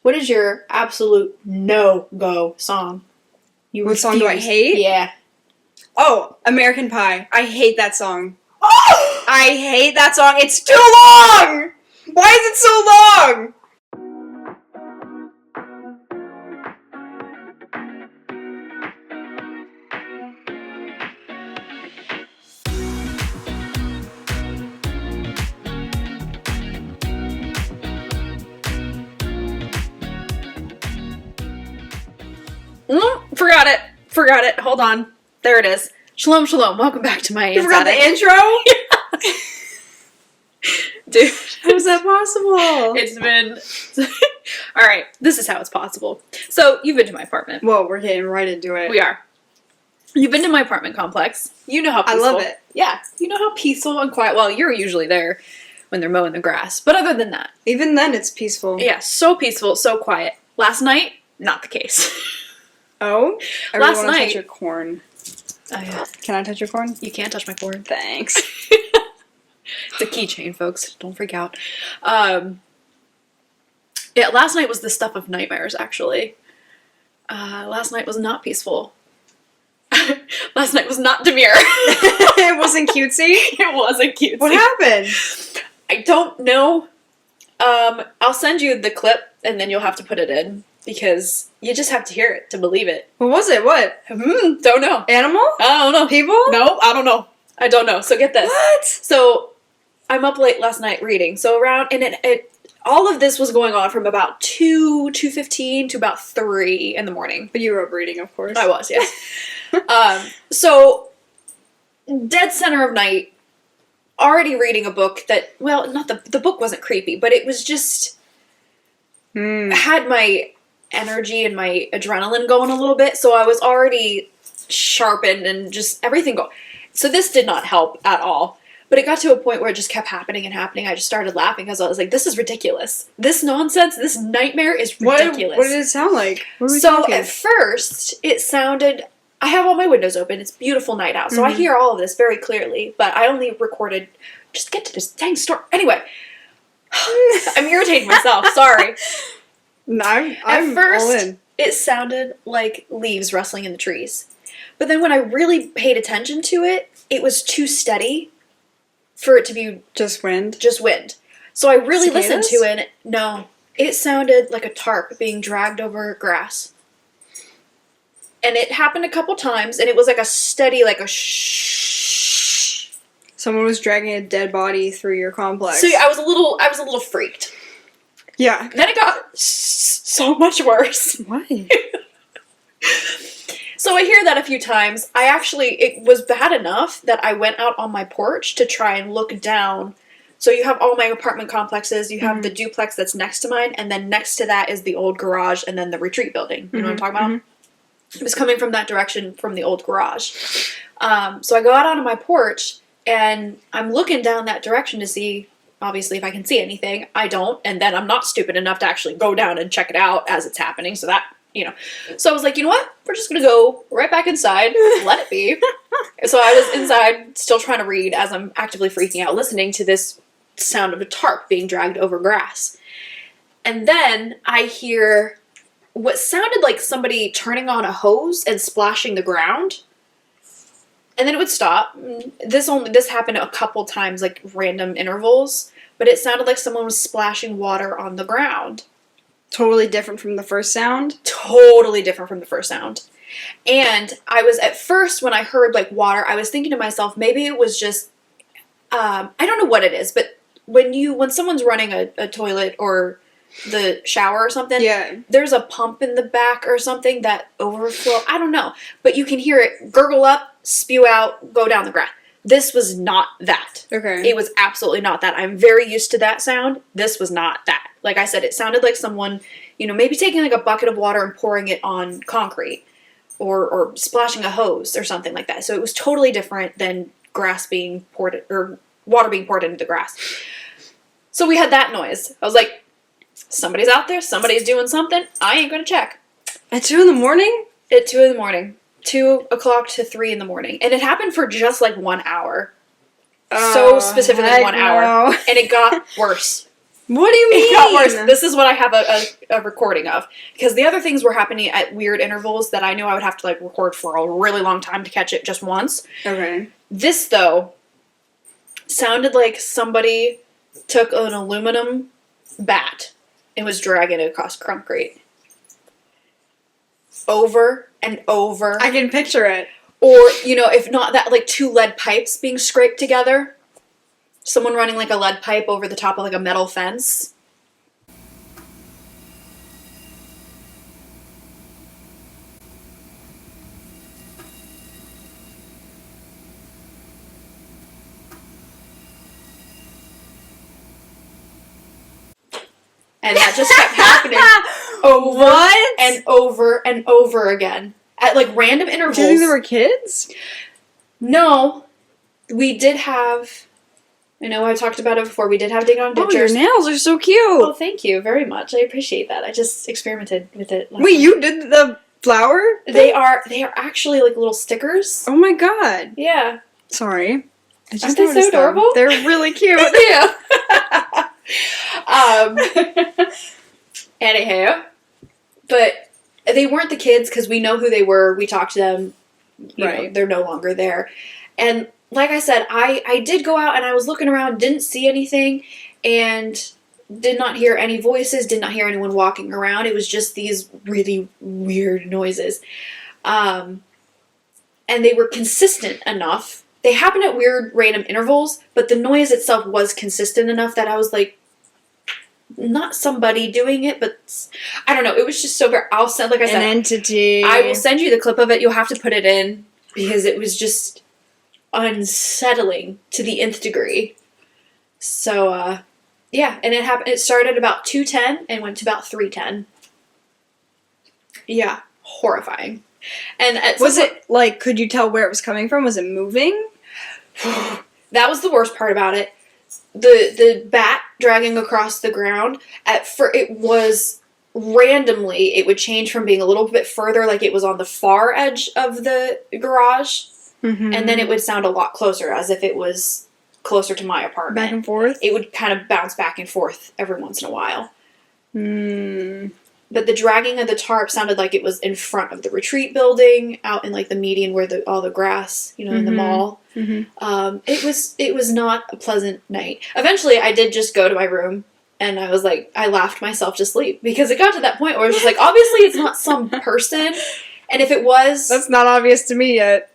What is your absolute no-go song? What song do I hate? Yeah. Oh, American Pie. I hate that song. Oh! I hate that song. It's too long! Why is it so long? Forgot it. Hold on. There it is. Shalom, shalom. Welcome back to my You forgot the intro? Dude. How is that possible? It's been... Alright, this is how it's possible. So, you've been to my apartment. Whoa, we're getting right into it. We are. You've been to my apartment complex. You know how peaceful... I love it. Yeah. You know how peaceful and quiet... Well, you're usually there when they're mowing the grass. But other than that... Even then, it's peaceful. Yeah, so peaceful, so quiet. Last night, not the case. Oh? I Last really want to night... touch your corn. Oh, yeah. Can I touch your corn? You can't touch my corn. Thanks. It's a keychain, folks. Don't freak out. Yeah, last night was the stuff of nightmares, actually. Last night was not peaceful. Last night was not demure. It wasn't cutesy? It wasn't cutesy. What happened? I don't know. I'll send you the clip, and then you'll have to put it in, because you just have to hear it to believe it. What was it? What? Don't know. Animal? I don't know. People? No, I don't know. I don't know. So get this. What? So I'm up late last night reading. So around, and it all of this was going on from about 2:15 to about 3 in the morning. But you were up reading, of course. I was, yes. So dead center of night, already reading a book that, well, not the book wasn't creepy, but it was just had my energy and my adrenaline going a little bit. So I was already sharpened and just everything going. So this did not help at all. But it got to a point where it just kept happening and happening. I just started laughing because I was like, this is ridiculous. This nonsense, this nightmare is ridiculous. What did it sound like? What were we so talking? at first, it sounded... I have all my windows open. It's a beautiful night out. So I hear all of this very clearly. But I only recorded... Just get to this dang story. Anyway. I'm irritating myself. Sorry. No, I'm at first, all in. It sounded like leaves rustling in the trees. But then when I really paid attention to it, it was too steady for it to be just wind. So I really listened Cicadas? to it. No, it sounded like a tarp being dragged over grass. And it happened a couple times, and it was like a steady, like a shh. Someone was dragging a dead body through your complex. So I was a little freaked. Yeah. Then it got so much worse. Why? So I hear that a few times. It was bad enough that I went out on my porch to try and look down. So you have all my apartment complexes, you have the duplex that's next to mine, and then next to that is the old garage and then the retreat building. You know what I'm talking about? It was coming from that direction from the old garage. So I go out onto my porch, and I'm looking down that direction to see, obviously, if I can see anything. I don't, and then I'm not stupid enough to actually go down and check it out as it's happening, so that... So I was like, you know what? We're just going to go right back inside. Let it be. So I was inside, still trying to read as I'm actively freaking out, listening to this sound of a tarp being dragged over grass. And then I hear what sounded like somebody turning on a hose and splashing the ground. And then it would stop. This happened a couple times, like random intervals. But it sounded like someone was splashing water on the ground. Totally different from the first sound? Totally different from the first sound. And I was, at first, when I heard, like, water, I was thinking to myself, maybe it was just, I don't know what it is, but when someone's running a toilet or the shower or something, there's a pump in the back or something that overflow, I don't know. But you can hear it gurgle up, spew out, go down the ground. This was not that. Okay. It was absolutely not that. I'm very used to that sound. This was not that. Like I said, it sounded like someone, maybe taking like a bucket of water and pouring it on concrete or splashing a hose or something like that. So it was totally different than grass being poured or water being poured into the grass. So we had that noise. I was like, somebody's out there. Somebody's doing something. I ain't going to check. At 2 in the morning? At 2 in the morning. 2 o'clock to 3 in the morning. And it happened for just like 1 hour. So specifically 1 hour. No. And it got worse. What do you mean? It got worse. This is what I have a recording of. Because the other things were happening at weird intervals that I knew I would have to, like, record for a really long time to catch it just once. Okay. This, though, sounded like somebody took an aluminum bat and was dragging it across concrete. Over and over. I can picture it. Or, you know, if not that, like, 2 lead pipes being scraped together. Someone running, like, a lead pipe over the top of, like, a metal fence. And that just kept happening over What? and over and over again. At, like, random intervals. Do you think there were kids? No. We did have... I know I talked about it before. We did have ding-dong ditchers. Oh, your nails are so cute. Oh, thank you very much. I appreciate that. I just experimented with it. Wait, you did the flower? They are actually like little stickers. Oh my god. Yeah. Sorry. I just Aren't they so noticed them. adorable? They're really cute. Yeah. Anyhow, but they weren't the kids because we know who they were. We talked to them. You know, Right. they're no longer there. And like I said, I did go out and I was looking around, didn't see anything, and did not hear any voices, did not hear anyone walking around. It was just these really weird noises. And they were consistent enough. They happened at weird random intervals, but the noise itself was consistent enough that I was like, not somebody doing it, but I don't know. It was just so very, I'll send, like I said, An entity. I will send you the clip of it. You'll have to put it in because it was just unsettling to the nth degree. So, yeah, and it happened. It started about 2:10 and went to about 3:10. Yeah, horrifying. And Was it, like, could you tell where it was coming from? Was it moving? that was the worst part about it. The bat dragging across the ground. It was randomly. It would change from being a little bit further, like it was on the far edge of the garage. Mm-hmm. And then it would sound a lot closer, as if it was closer to my apartment. Back and forth? It would kind of bounce back and forth every once in a while. Hmm. But the dragging of the tarp sounded like it was in front of the retreat building, out in like the median where all the grass, you know, in the mall. Mm-hmm. It was not a pleasant night. Eventually, I did just go to my room, and I was like, I laughed myself to sleep because it got to that point where I was just like, obviously, it's not some person, and if it was, That's not obvious to me yet.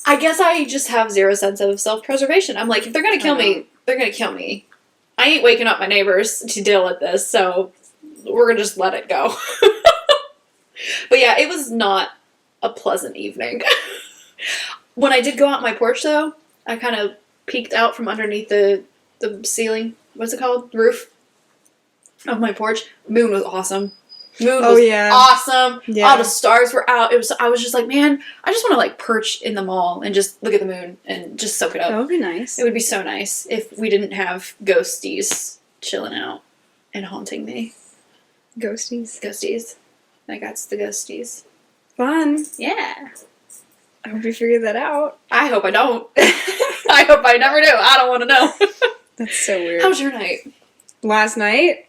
I guess I just have zero sense of self-preservation. I'm like, if they're gonna kill me, they're gonna kill me. I ain't waking up my neighbors to deal with this, so we're gonna just let it go. But yeah, it was not a pleasant evening. When I did go out my porch, though, I kind of peeked out from underneath the ceiling. What's it called? Roof of my porch. Moon was awesome. Moon was awesome. Yeah. All the stars were out. I was just like, man, I just want to like perch in the mall and just look at the moon and just soak it up. That would be nice. It would be so nice if we didn't have ghosties chilling out and haunting me. Ghosties. Ghosties. I got the ghosties. Fun. Yeah. I hope you figured that out. I hope I don't. I hope I never do. I don't want to know. That's so weird. How was your night? Last night?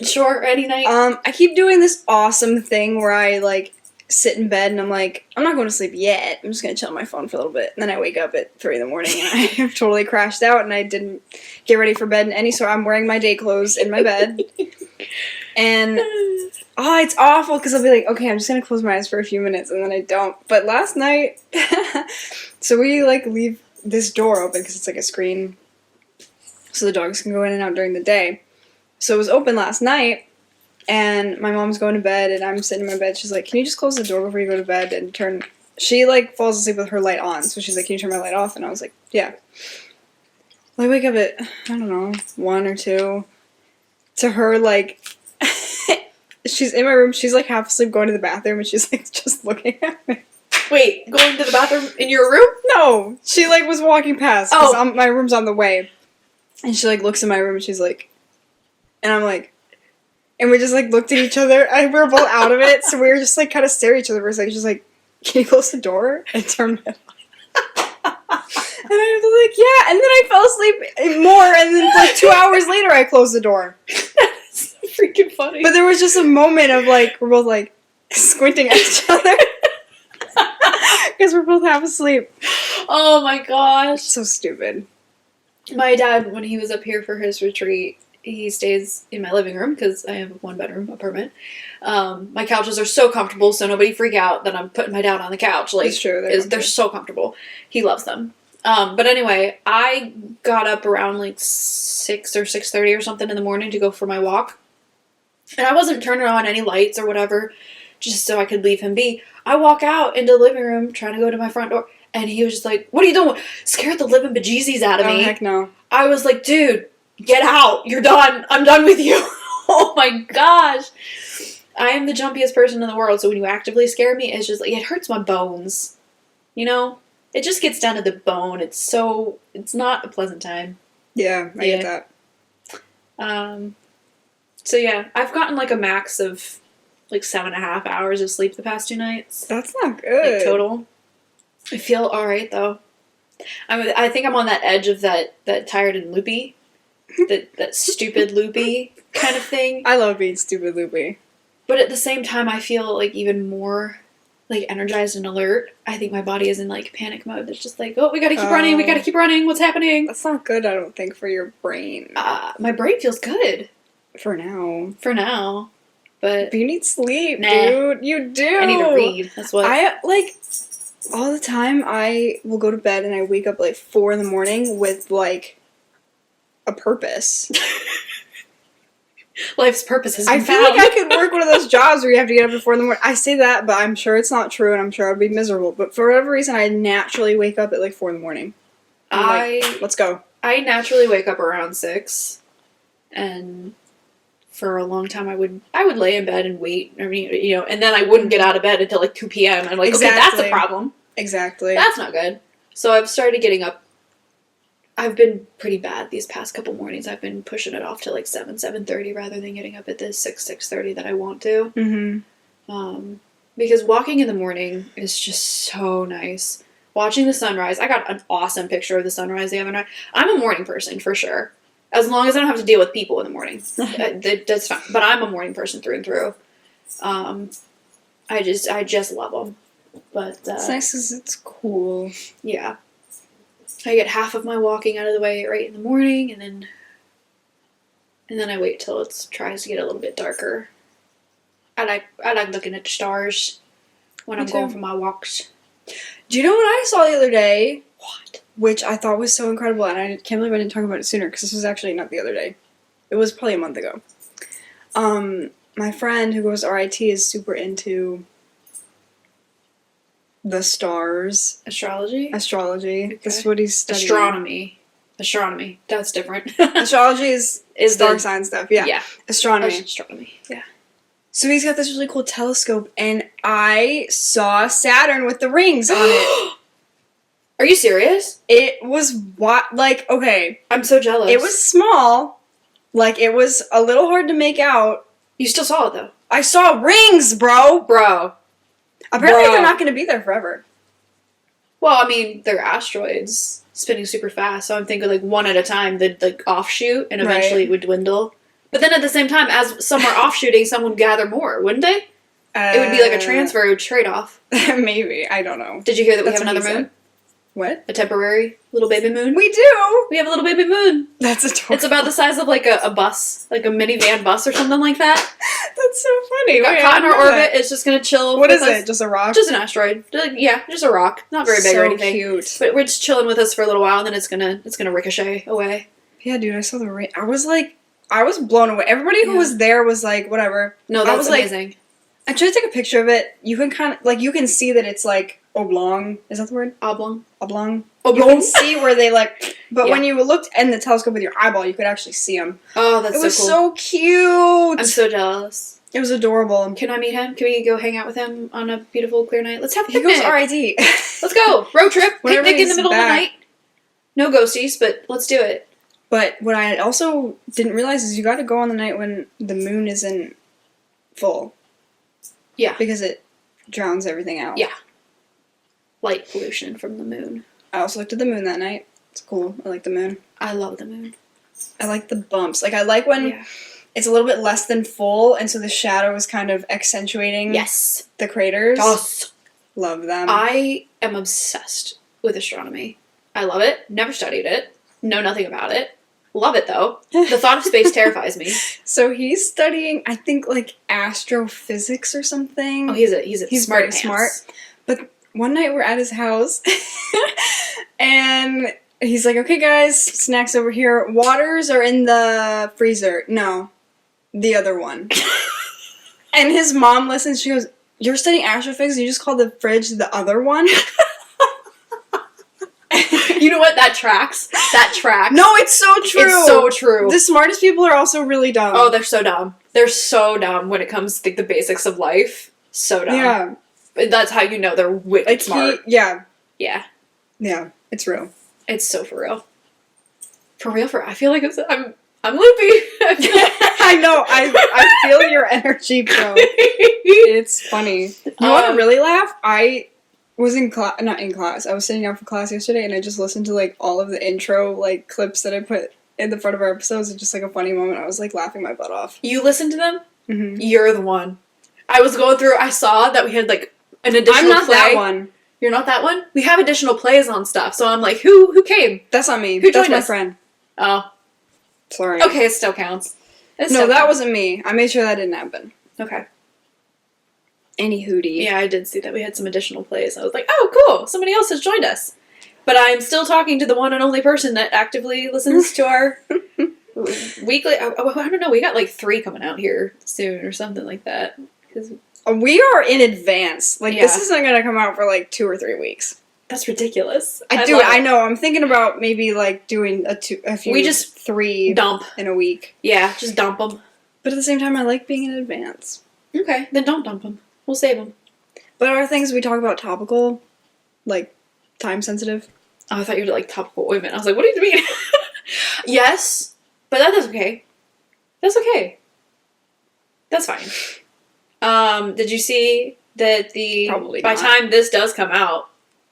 Sure, any night? I keep doing this awesome thing where I, like, sit in bed and I'm like, I'm not going to sleep yet. I'm just going to chill on my phone for a little bit. And then I wake up at 3 in the morning and I have totally crashed out and I didn't get ready for bed in any sort. I'm wearing my day clothes in my bed. And, oh, it's awful because I'll be like, okay, I'm just going to close my eyes for a few minutes and then I don't. But last night, so we, like, leave this door open because it's like a screen so the dogs can go in and out during the day. So it was open last night, and my mom's going to bed, and I'm sitting in my bed. She's like, can you just close the door before you go to bed and turn... She, like, falls asleep with her light on, so she's like, can you turn my light off? And I was like, yeah. Well, I wake up at, I don't know, 1 or 2. To her, like, she's in my room, she's, like, half asleep going to the bathroom, and she's, like, just looking at me. Wait, going to the bathroom in your room? No! She, like, was walking past, because Oh. my room's on the way. And she, like, looks in my room, and she's like... And I'm like, and we just like looked at each other. And we were both out of it, so we were just like kind of staring at each other for a second. She's like, "Can you close the door and turn it off?" And I was like, yeah. And then I fell asleep more. And then like 2 hours later, I closed the door. That's freaking funny. But there was just a moment of like, we're both like squinting at each other. Because we're both half asleep. Oh my gosh. So stupid. My dad, when he was up here for his retreat, he stays in my living room because I have a 1-bedroom apartment. My couches are so comfortable, so nobody freak out that I'm putting my dad on the couch. Like, It's true. they're so comfortable. He loves them. But anyway, I got up around like 6 or 6:30 or something in the morning to go for my walk. And I wasn't turning on any lights or whatever, just so I could leave him be. I walk out into the living room trying to go to my front door, and he was just like, "What are you doing?" Scared the living bejesus out of me. Oh, heck no. I was like, "Dude, get out. You're done. I'm done with you." Oh my gosh. I am the jumpiest person in the world, so when you actively scare me, it's just like, it hurts my bones. You know? It just gets down to the bone. It's not a pleasant time. Yeah, I get that. So yeah, I've gotten like a max of like 7.5 hours of sleep the past 2 nights. That's not good. Like, total. I feel alright though. I think I'm on that edge of that tired and loopy. that stupid loopy kind of thing. I love being stupid loopy. But at the same time, I feel like even more like energized and alert. I think my body is in like panic mode. It's just like, oh, we gotta keep running. We gotta keep running. What's happening? That's not good, I don't think, for your brain. My brain feels good For now. for now, but you need sleep, Nah. dude. You do. I need to read. That's what. I, like, all the time I will go to bed and I wake up like 4 in the morning with, like, a purpose. Life's purpose is. I feel like I could work one of those jobs where you have to get up at 4 in the morning. I say that, but I'm sure it's not true and I'm sure I'd be miserable. But for whatever reason, I naturally wake up at like 4 in the morning. I'm like, let's go. I naturally wake up around 6, and for a long time I would lay in bed and wait. I mean, you know, and then I wouldn't get out of bed until like 2 p.m. I'm like, okay, that's a problem. Exactly. That's not good. So I've started getting up. I've been pretty bad these past couple mornings. I've been pushing it off to like 7:30 rather than getting up at the 6:30 that I want to. Mm-hmm. Because walking in the morning is just so nice. Watching the sunrise. I got an awesome picture of the sunrise the other night. I'm a morning person for sure. As long as I don't have to deal with people in the morning. That's fine. But I'm a morning person through and through. I just love them. But it's nice because it's cool. Yeah. I get half of my walking out of the way right in the morning, and then I wait till it tries to get a little bit darker. I like looking at the stars when I'm going for my walks. Do you know what I saw the other day? What? Which I thought was so incredible, and I can't believe I didn't talk about it sooner, because this was actually not the other day. It was probably a month ago. My friend who goes to RIT is super into the stars. Astrology? Okay. That's what he's Astronomy. studying. Astronomy. That's different. Astrology is star sign stuff. Yeah. Yeah. Astronomy. Astronomy. Yeah. So he's got this really cool telescope, and I saw Saturn with the rings on it. Are you serious? It was like, okay. I'm so jealous. It was small. Like, it was a little hard to make out. You still saw it, though. I saw rings, bro. Bro. Apparently they're not going to be there forever. Well, I mean, they're asteroids spinning super fast, so I'm thinking like one at a time they'd like offshoot and eventually it would dwindle. But then at the same time, as some are offshooting, some would gather more, wouldn't they? It would be like a transfer trade-off. Maybe. I don't know. Did you hear that we have another moon? What? A temporary little baby moon? We do! We have a little baby moon. That's adorable. It's about the size of like a bus, like a minivan bus or something like that. That's so funny. It got caught in our orbit. It's just going to chill. What is it? Just a rock? Just an asteroid. Yeah, just a rock. Not very big or anything. Cute. But we're just chilling with us for a little while, and then it's gonna ricochet away. Yeah, dude, I saw the ring. I was blown away. Everybody who was there was like, whatever. No, that was amazing. Like, I tried to take a picture of it. You can kind of, like, you can see that it's like oblong. Is that the word? Oblong. You can see where they like, but when you looked in the telescope with your eyeball, you could actually see them. Oh, that's so cool. It was so cute. I'm so jealous. It was adorable. Can I meet him? Can we go hang out with him on a beautiful, clear night? Let's have a picnic. He goes RIT. Let's go. Road trip. Picnic in the middle of the back. night. No ghosties, but let's do it. But what I also didn't realize is you got to go on the night when the moon isn't full. Yeah. Because it drowns everything out. Yeah. Light pollution from the moon. I also looked at the moon that night. It's cool. I like the moon. I love the moon. I like the bumps. Like, I like when it's a little bit less than full, and so the shadow is kind of accentuating the craters. Yes. Love them. I am obsessed with astronomy. I love it. Never studied it. Know nothing about it. Love it, though. The thought of space terrifies me. So he's studying, I think, like, astrophysics or something. Oh, he's smart very smart. But one night we're at his house, and he's like, okay, guys, snacks over here. Waters are in the freezer. No, the other one. And his mom listens. She goes, you're studying astrophysics? You just call the fridge the other one? You know what? That tracks. That tracks. No, it's so true. It's so true. The smartest people are also really dumb. Oh, they're so dumb. They're so dumb when it comes to the basics of life. So dumb. Yeah. That's how you know they're wicked smart. Yeah. Yeah. Yeah. It's real. It's so for real. For real. I feel like I'm loopy. I know. I feel your energy, bro. It's funny. You want to really laugh? I was not in class. I was sitting down for class yesterday, and I just listened to, like, all of the intro, like, clips that I put in the front of our episodes. It's just, like, a funny moment. I was, like, laughing my butt off. You listened to them? Mm-hmm. You're the one. I was going through, I saw that we had, like, an additional play. I'm not that one. You're not that one? We have additional plays on stuff, so I'm like, who came? That's not me. Who That's joined my us? friend. Oh. Sorry. Okay, it still counts. No, that wasn't me. I made sure that didn't happen. Okay. Any hootie. Yeah, I did see that we had some additional plays. I was like, oh, cool, somebody else has joined us. But I'm still talking to the one and only person that actively listens to our weekly... I don't know, we got like 3 coming out here soon or something like that. We are in advance. Like, this isn't going to come out for like 2 or 3 weeks. That's ridiculous. I know. I'm thinking about maybe like doing a few... We just 3 dump in a week. Yeah, just dump them. But at the same time, I like being in advance. Okay, then don't dump them. We'll save them. But are things we talk about topical? Like, time sensitive? Oh, I thought you were like topical ointment. I was like, what do you mean? Yes, but that's okay. That's okay. That's fine. Did you see that Probably by not. time this does come out,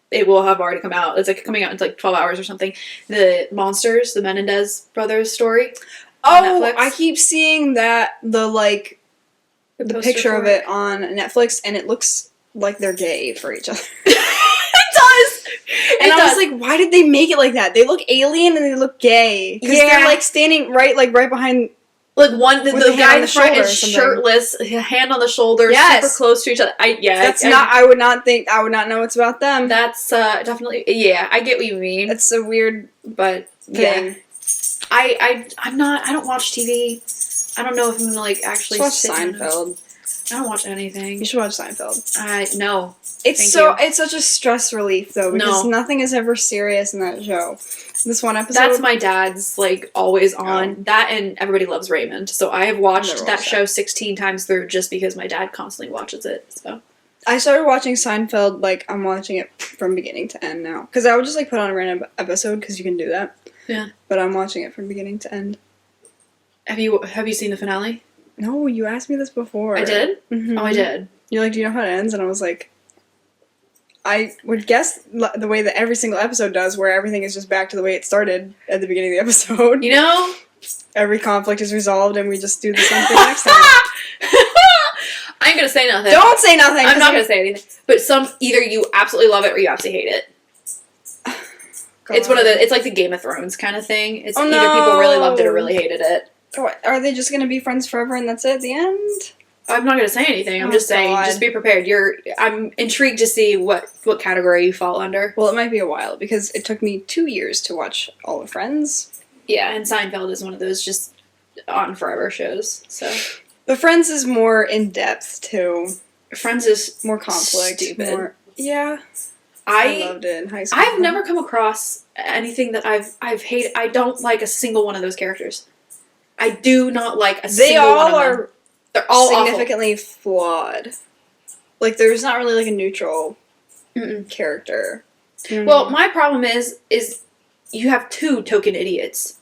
it will have already come out. It's like coming out in like 12 hours or something. The Monsters, the Menendez brothers story. Oh, Netflix. I keep seeing that, the picture of it on Netflix, and it looks like they're gay for each other. It does! And I was like, why did they make it like that? They look alien and they look gay. Because they're like standing right behind... Like the guy in the front is shirtless, hand on the shoulder, super close to each other. I would not know it's about them. That's definitely, I get what you mean. It's a weird but thing. Yeah. I don't watch TV. I don't know if I'm gonna like actually watch sit Seinfeld. I don't watch anything. You should watch Seinfeld. No. It's such a stress relief though, because nothing is ever serious in that show. This one episode. That's my dad's like always on. That and Everybody Loves Raymond. So I have watched that show 16 times through just because my dad constantly watches it. So I started watching Seinfeld, like I'm watching it from beginning to end now. Because I would just like put on a random episode because you can do that. Yeah. But I'm watching it from beginning to end. Have you seen the finale? No, you asked me this before. I did? Mm-hmm. Oh, I did. You're like, do you know how it ends? And I was like, I would guess the way that every single episode does, where everything is just back to the way it started at the beginning of the episode. You know? Every conflict is resolved and we just do the same thing next time. I ain't gonna say nothing. Don't say nothing! I'm not gonna say anything. But either you absolutely love it or you absolutely hate it. God. It's like the Game of Thrones kind of thing. It's either people really loved it or really hated it. Are they just gonna be friends forever and that's it at the end? I'm not gonna say anything. I'm just saying, just be prepared. I'm intrigued to see what category you fall under. Well, it might be a while because it took me 2 years to watch all of Friends. Yeah, and Seinfeld is one of those just on forever shows. So, but Friends is more in depth too. Friends is more conflict. Stupid. Yeah. I loved it in high school. I've never come across anything that I've hated. I don't like a single one of those characters. I do not like a single one of them. They're all significantly flawed. Like, there's not really, like, a neutral character. Mm-hmm. Well, my problem is you have 2 token idiots.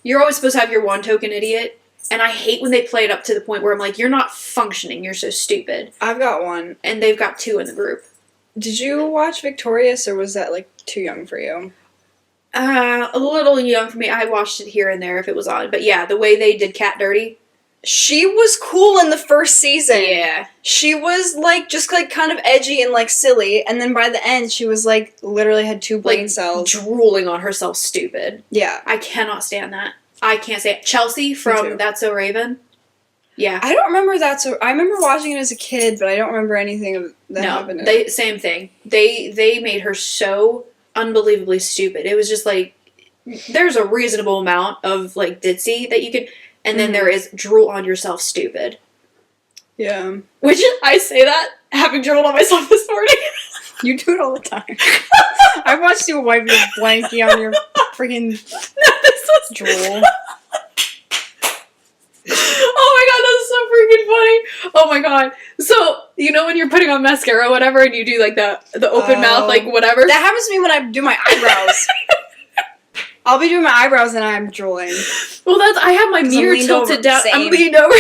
You're always supposed to have your one token idiot, and I hate when they play it up to the point where I'm like, you're not functioning, you're so stupid. I've got one. And they've got 2 in the group. Did you watch Victorious, or was that, like, too young for you? A little young for me. I watched it here and there if it was on. But yeah, the way they did Cat Dirty. She was cool in the first season. Yeah. She was, like, just, like, kind of edgy and, like, silly. And then by the end, she was, like, literally had 2 brain cells. Drooling on herself stupid. Yeah. I cannot stand that. I can't stand it. Chelsea from That's So Raven. Yeah. I don't remember that. So I remember watching it as a kid, but I don't remember anything of that happened. No, same thing. They made her so unbelievably stupid. It was just like, there's a reasonable amount of, like, ditzy that you could... And then there is drool on yourself stupid. Yeah. Which, I say that, having drooled on myself this morning. You do it all the time. I watched you wipe your blankie on your freaking drool. Oh my god, that's so freaking funny. Oh my god. So, you know when you're putting on mascara or whatever and you do, like, the open mouth, like, whatever? That happens to me when I do my eyebrows. I'll be doing my eyebrows and I'm drooling. Well, I have my mirror tilted down. I'm leaned over.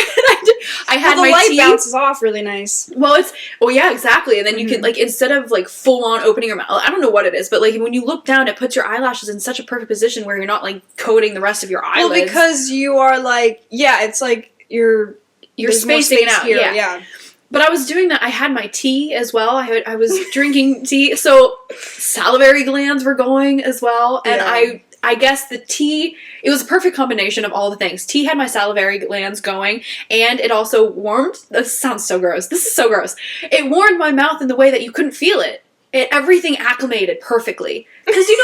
I had the light bounces off really nice. Well, yeah, exactly. And then you can, like, instead of, like, full on opening your mouth, I don't know what it is, but, like, when you look down, it puts your eyelashes in such a perfect position where you're not, like, coating the rest of your eyelids. Well, because you are, like, yeah, it's like you're spacing it out. Here, yeah. But I was doing that. I had my tea as well. I was drinking tea, so salivary glands were going as well, and I guess the tea, it was a perfect combination of all the things. Tea had my salivary glands going, and it also warmed, this sounds so gross, this is so gross. It warmed my mouth in the way that you couldn't feel it. Everything acclimated perfectly. Because you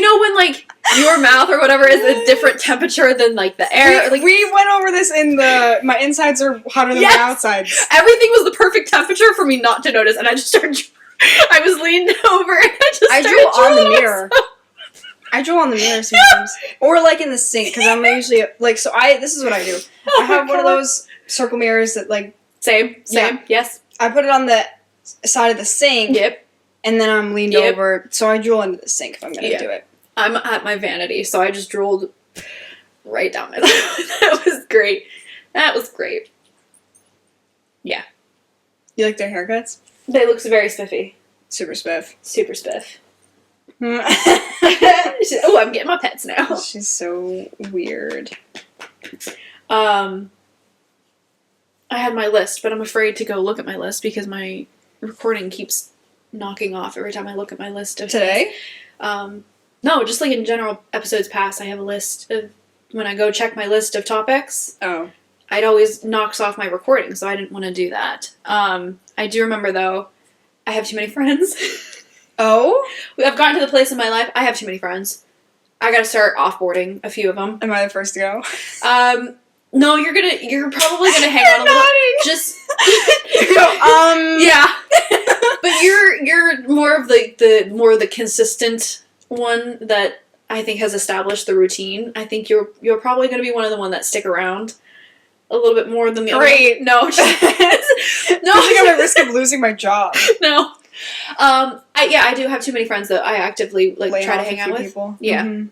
know when, like, your mouth or whatever is a different temperature than, like, the air. We went over this in my insides are hotter than my outsides. Everything was the perfect temperature for me not to notice, and I just started... I was leaned over and I drew on the mirror. I drew on the mirror sometimes. Or, like, in the sink, because I'm usually, like, this is what I do. I have one of those circle mirrors that, like... Same, yes. I put it on the side of the sink. Yep. And then I'm leaned over, so I drool into the sink if I'm going to do it. I'm at my vanity, so I just drooled right down my That was great. Yeah. You like their haircuts? They look very spiffy. Super spiff. Super spiff. Oh, I'm getting my pets now. She's so weird. I had my list, but I'm afraid to go look at my list because my recording keeps knocking off every time I look at my list of today. No, just like in general episodes past, I have a list of when I go check my list of topics. Oh. It always knocks off my recording, so I didn't want to do that. I do remember, though, I have too many friends. Oh? I've gotten to the place in my life, I have too many friends. I gotta start offboarding a few of them. Am I the first to go? No, you're probably gonna hang on a little. Just, yeah. But you're more of the consistent one that I think has established the routine. I think you're probably gonna be one of the one that stick around a little bit more than the other. Great. No. No. I think I'm at risk of losing my job. No. I do have too many friends that I actively try to hang out with. People. Yeah. Mm-hmm.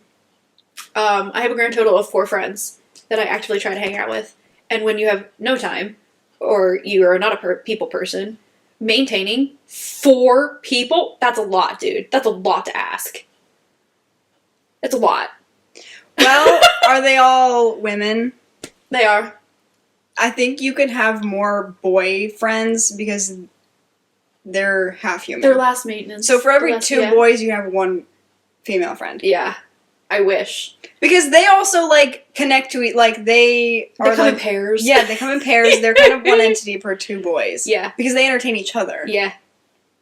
I have a grand total of 4 friends that I actively try to hang out with. And when you have no time, or you are not a people person, maintaining 4 people, that's a lot, dude. That's a lot to ask. It's a lot. Well, are they all women? They are. I think you could have more boy friends because they're half human. They're last maintenance. So for every 2 boys, you have 1 female friend. Yeah. I wish. Because they also, like, connect to each, like, they come in pairs. Yeah, they come in pairs. They're kind of one entity per 2 boys. Yeah. Because they entertain each other. Yeah.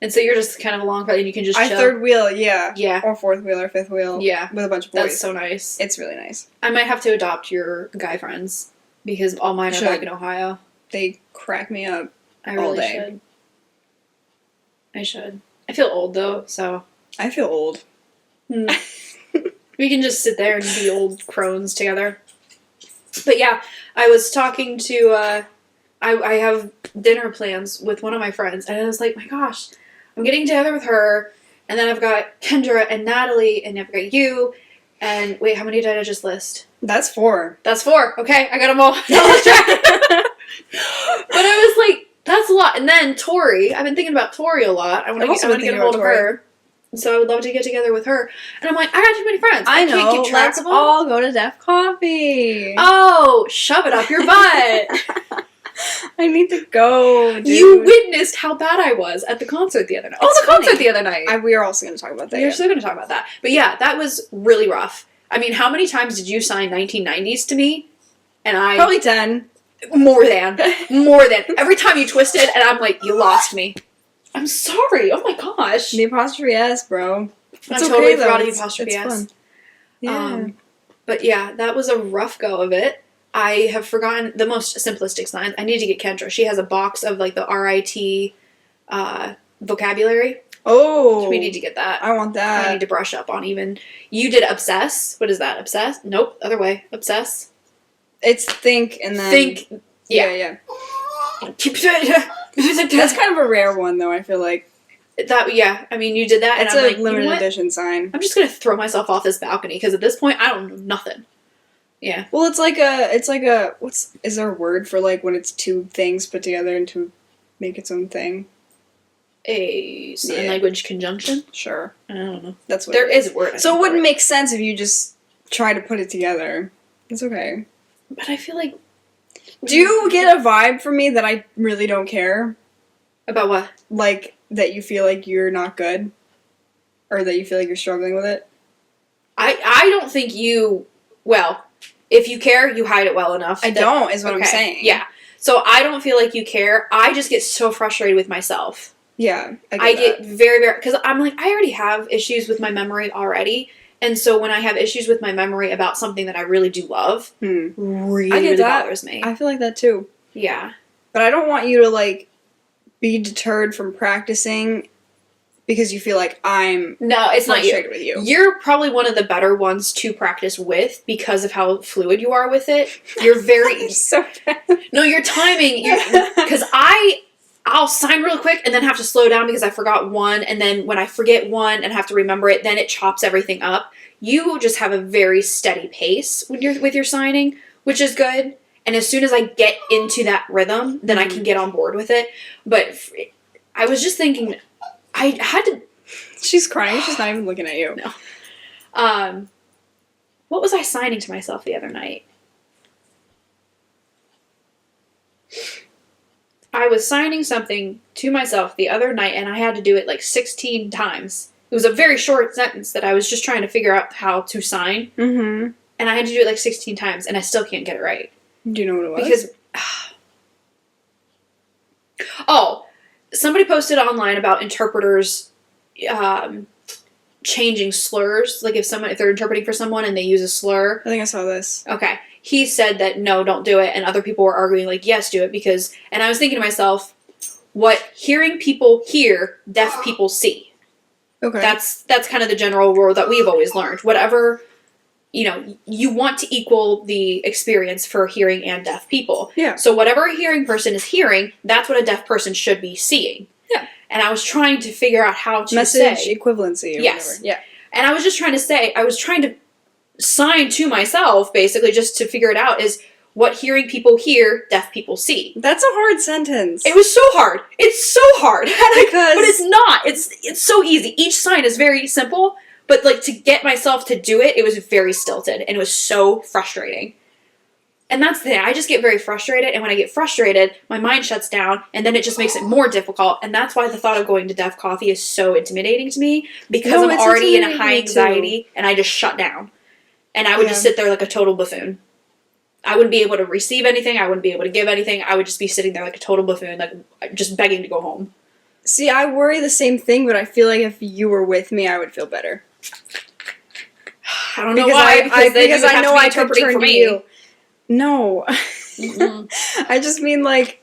And so you're just kind of along for it and you can just chill. I third wheel, yeah. Yeah. Or fourth wheel or fifth wheel. Yeah. With a bunch of boys. That's so nice. It's really nice. I might have to adopt your guy friends because all mine are back in Ohio. They crack me up I really all day. should. I should. I feel old though, so. I feel old. We can just sit there and be old crones together. But yeah, I was talking to, I have dinner plans with one of my friends, and I was like, my gosh, I'm getting together with her, and then I've got Kendra and Natalie, and I've got you, and wait, how many did I just list? That's 4. That's 4. Okay, I got them all. But I was like, That's a lot. And then Tori, I've been thinking about Tori a lot. I want to get a hold of her. So I would love to get together with her. And I'm like, I got too many friends. I can't keep track let's of them. all go to Def Coffee. Oh, shove it up your butt. I need to go, dude. You witnessed how bad I was at the concert the other night. Concert the other night. We are also going to talk about that. We're still going to talk about that. But yeah, that was really rough. I mean, how many times did you sign 1990s to me? And I... Probably 10. More than. Every time you twisted, and I'm like, you lost me. I'm sorry. Oh my gosh. The apostrophe S, bro. I totally forgot the apostrophe S. Fun. Yeah. But yeah, that was a rough go of it. I have forgotten the most simplistic signs. I need to get Kendra. She has a box of like the RIT vocabulary. Oh. So we need to get that. I want that. I need to brush up on even. You did obsess. What is that? Obsess? Nope. Other way. Obsess. It's think and then. Think. Yeah. That's kind of a rare one, though, I feel like. I mean, you did that, and I'm like, limited edition sign. I'm just gonna throw myself off this balcony, because at this point, I don't know nothing. Yeah. Well, it's like a, is there a word for, like, when it's two things put together and to make its own thing? A sign language conjunction? Sure. I don't know. That's what there is a word. So it wouldn't make sense if you just try to put it together. It's okay. But I feel like... Do you get a vibe from me that I really don't care? About what? Like, that you feel like you're not good? Or that you feel like you're struggling with it? I don't think you... Well, if you care, you hide it well enough. I don't, is what I'm saying. Yeah. So I don't feel like you care. I just get so frustrated with myself. Yeah, I get very, very... Because I'm like, I already have issues with my memory already. And so when I have issues with my memory about something that I really do love, really bothers me. I feel like that too. Yeah. But I don't want you to, like, be deterred from practicing because you feel like I'm it's not you. With you. You're probably one of the better ones to practice with because of how fluid you are with it. You're very... so bad. No, your timing... Because I'll sign real quick and then have to slow down because I forgot one, and then when I forget one and have to remember it, then it chops everything up. You just have a very steady pace with your signing, which is good. And as soon as I get into that rhythm, then I can get on board with it. But I was just thinking, I had to... She's crying. She's not even looking at you. No. What was I signing to myself the other night? I was signing something to myself the other night, and I had to do it like 16 times. It was a very short sentence that I was just trying to figure out how to sign. Mm-hmm. And I had to do it like 16 times, and I still can't get it right. Do you know what it was? Because, somebody posted online about interpreters changing slurs. Like if they're interpreting for someone and they use a slur. I think I saw this. Okay. He said that, no, don't do it. And other people were arguing, like, yes, do it. Because, and I was thinking to myself, what hearing people hear, deaf people see. Okay. That's kind of the general rule that we've always learned. Whatever, you want to equal the experience for hearing and deaf people. Yeah. So whatever a hearing person is hearing, that's what a deaf person should be seeing. Yeah. And I was trying to figure out how to Message equivalency or yes. whatever. Yeah. And I was just trying to say, I was trying to sign to myself, basically, just to figure it out, is what hearing people hear, deaf people see. That's a hard sentence. It was so hard. It's so hard. Because... But it's not. It's so easy. Each sign is very simple, but like to get myself to do it, it was very stilted, and it was so frustrating. And that's the thing. I just get very frustrated, and when I get frustrated, my mind shuts down, and then it just makes it more difficult, and that's why the thought of going to Deaf Coffee is so intimidating to me, because I'm already in a high anxiety, and I just shut down. And I would just sit there like a total buffoon. I wouldn't be able to receive anything. I wouldn't be able to give anything. I would just be sitting there like a total buffoon, like just begging to go home. See, I worry the same thing, but I feel like if you were with me, I would feel better. I don't know why, because I know I could turn to you. No. I just mean, like,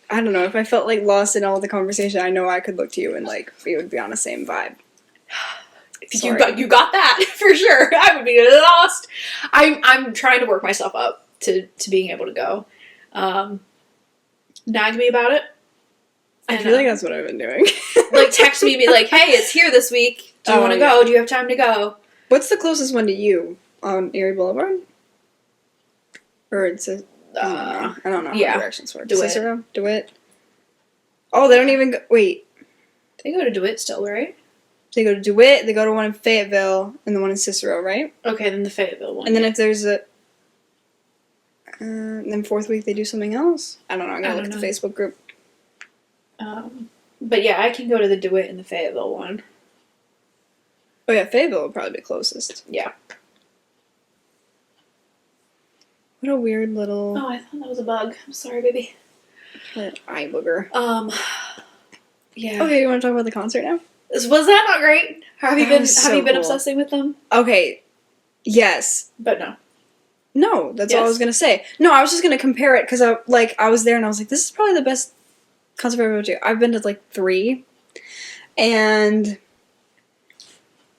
I don't know, if I felt, like, lost in all the conversation, I know I could look to you and, like, we would be on the same vibe. You got that, for sure. I would be lost. I'm trying to work myself up to being able to go. Nag me about it. I feel like that's what I've been doing. Like, text me and be like, hey, it's here this week. Do you want to go? Do you have time to go? What's the closest one to you? On Erie Boulevard? Or it's a... I don't know how directions work. DeWitt. Cicero? DeWitt? Oh, they don't even go... Wait. They go to DeWitt still, right? They go to DeWitt, they go to one in Fayetteville, and the one in Cicero, right? Okay, then the Fayetteville one. And then if there's a... then fourth week they do something else? I don't know. I'm going to look at the Facebook group. But yeah, I can go to the DeWitt and the Fayetteville one. Oh yeah, Fayetteville would probably be closest. Yeah. What a weird little... Oh, I thought that was a bug. I'm sorry, baby. Eye booger. Yeah. Okay, you want to talk about the concert now? Was that not great? Have you been cool. obsessing with them? Okay. Yes. But no. No, that's all I was gonna say. No, I was just gonna compare it because I was there and I was like, this is probably the best concert I've ever been to. I've been to like 3, and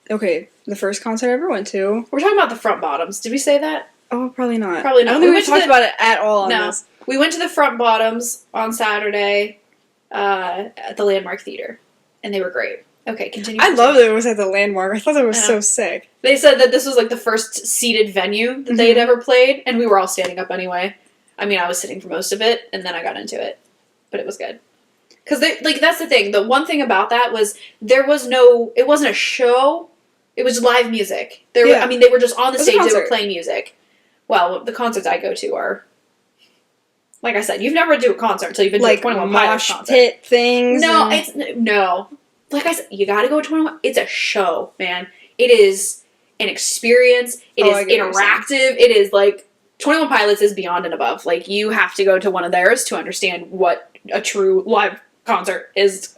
okay, the first concert I ever went to. We're talking about the front bottoms. Did we say that? Oh, probably not. Probably not. I don't think we talked about it at all on this. We went to the front bottoms on Saturday at the Landmark Theater, and they were great. Okay, continue. I love that it was at the Landmark. I thought that was so sick. They said that this was like the first seated venue that they had ever played, and we were all standing up anyway. I mean, I was sitting for most of it, and then I got into it, but it was good. Because that's the thing. The one thing about that was it wasn't a show. It was live music. They were just on the stage. They were playing music. Well, the concerts I go to are, like I said, you've never been to a concert until you've been to a 21 Pilots concert. Pit things. No. Like I said, you gotta go to 21. It's a show, man. It is an experience. It is interactive. It is like 21 Pilots is beyond and above. Like, you have to go to one of theirs to understand what a true live concert is.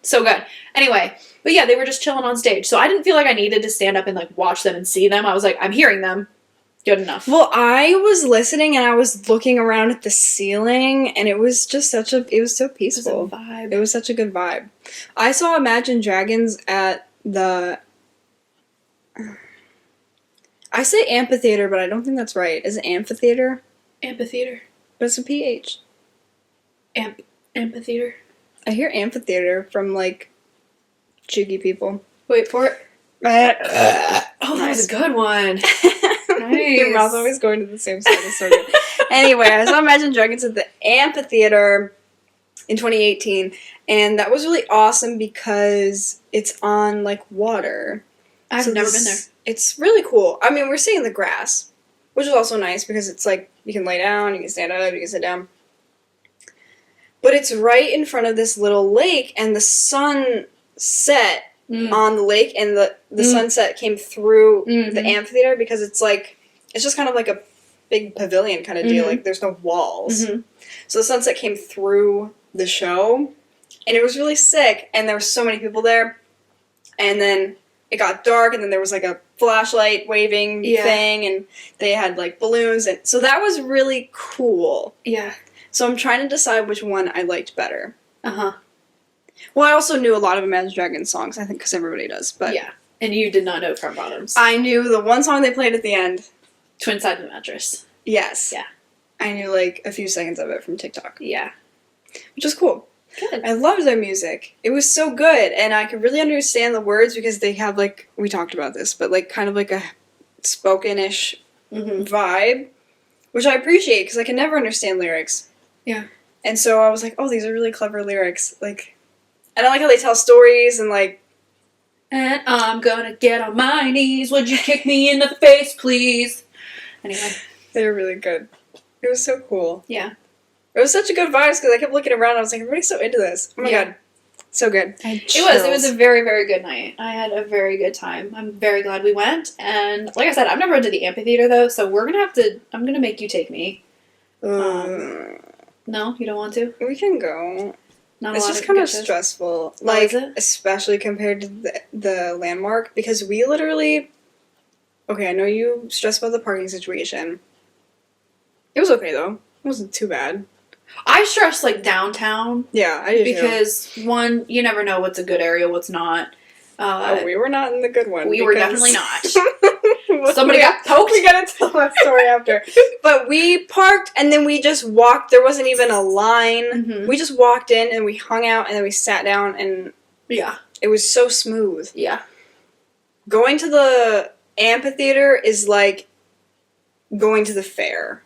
So good. Anyway, but yeah, they were just chilling on stage. So I didn't feel like I needed to stand up and like watch them and see them. I was like, I'm hearing them. Good enough. Well, I was listening and I was looking around at the ceiling, and it was just it was so peaceful. It was a vibe. It was such a good vibe. I saw Imagine Dragons at the... I say amphitheater, but I don't think that's right. Is it amphitheater? Amphitheater. But it's a PH. Amphitheater. I hear amphitheater from, like, jiggy people. Wait for it. Oh, that was a good one. Nice. Your mouth's always going to the same side. It's so good. Anyway, I saw Imagine Dragons at the amphitheater in 2018, and that was really awesome because it's on, like, water. I've never been there. It's really cool. I mean, we're sitting in the grass, which is also nice because it's like, you can lay down, you can stand up, you can sit down. But it's right in front of this little lake, and the sun set on the lake, and the sunset came through the amphitheater because it's just kind of like a big pavilion kind of deal. Like, there's no walls. So the sunset came through the show, and it was really sick, and there were so many people there. And then it got dark, and then there was like a flashlight waving thing, and they had like balloons, and so that was really cool. Yeah. So I'm trying to decide which one I liked better. Uh-huh. Well, I also knew a lot of Imagine Dragons songs, I think, because everybody does. But yeah, and you did not know Front Bottoms. I knew the one song they played at the end. Twin Side of the Mattress. Yes. Yeah. I knew, like, a few seconds of it from TikTok. Yeah. Which was cool. Good. I loved their music. It was so good, and I could really understand the words because they have, like, we talked about this, but, like, kind of like a spoken-ish vibe, which I appreciate because I can never understand lyrics. Yeah. And so I was like, oh, these are really clever lyrics. Like, and I like how they tell stories and, like... And I'm gonna get on my knees. Would you kick me in the face, please? Anyway. They were really good. It was so cool. Yeah. It was such a good vibes because I kept looking around and I was like, everybody's so into this. Oh my god. So good. It was a very, very good night. I had a very good time. I'm very glad we went. And like I said, I've never been to the amphitheater though, so I'm gonna make you take me. No, you don't want to? We can go. Not it's a lot just of kind of good shows. stressful. Oh, Like, is it? especially compared to the Landmark, because we literally... Okay, I know you stressed about the parking situation. It was okay, though. It wasn't too bad. I stress, like, downtown. Yeah, I did Because, one, you never know what's a good area, what's not. We were not in the good one. We were definitely not. Somebody Somebody got poked. We gotta tell that story after. But we parked and then we just walked. There wasn't even a line. We just walked in and we hung out and then we sat down and Yeah. it was so smooth. Yeah. Going to the amphitheater is like going to the fair.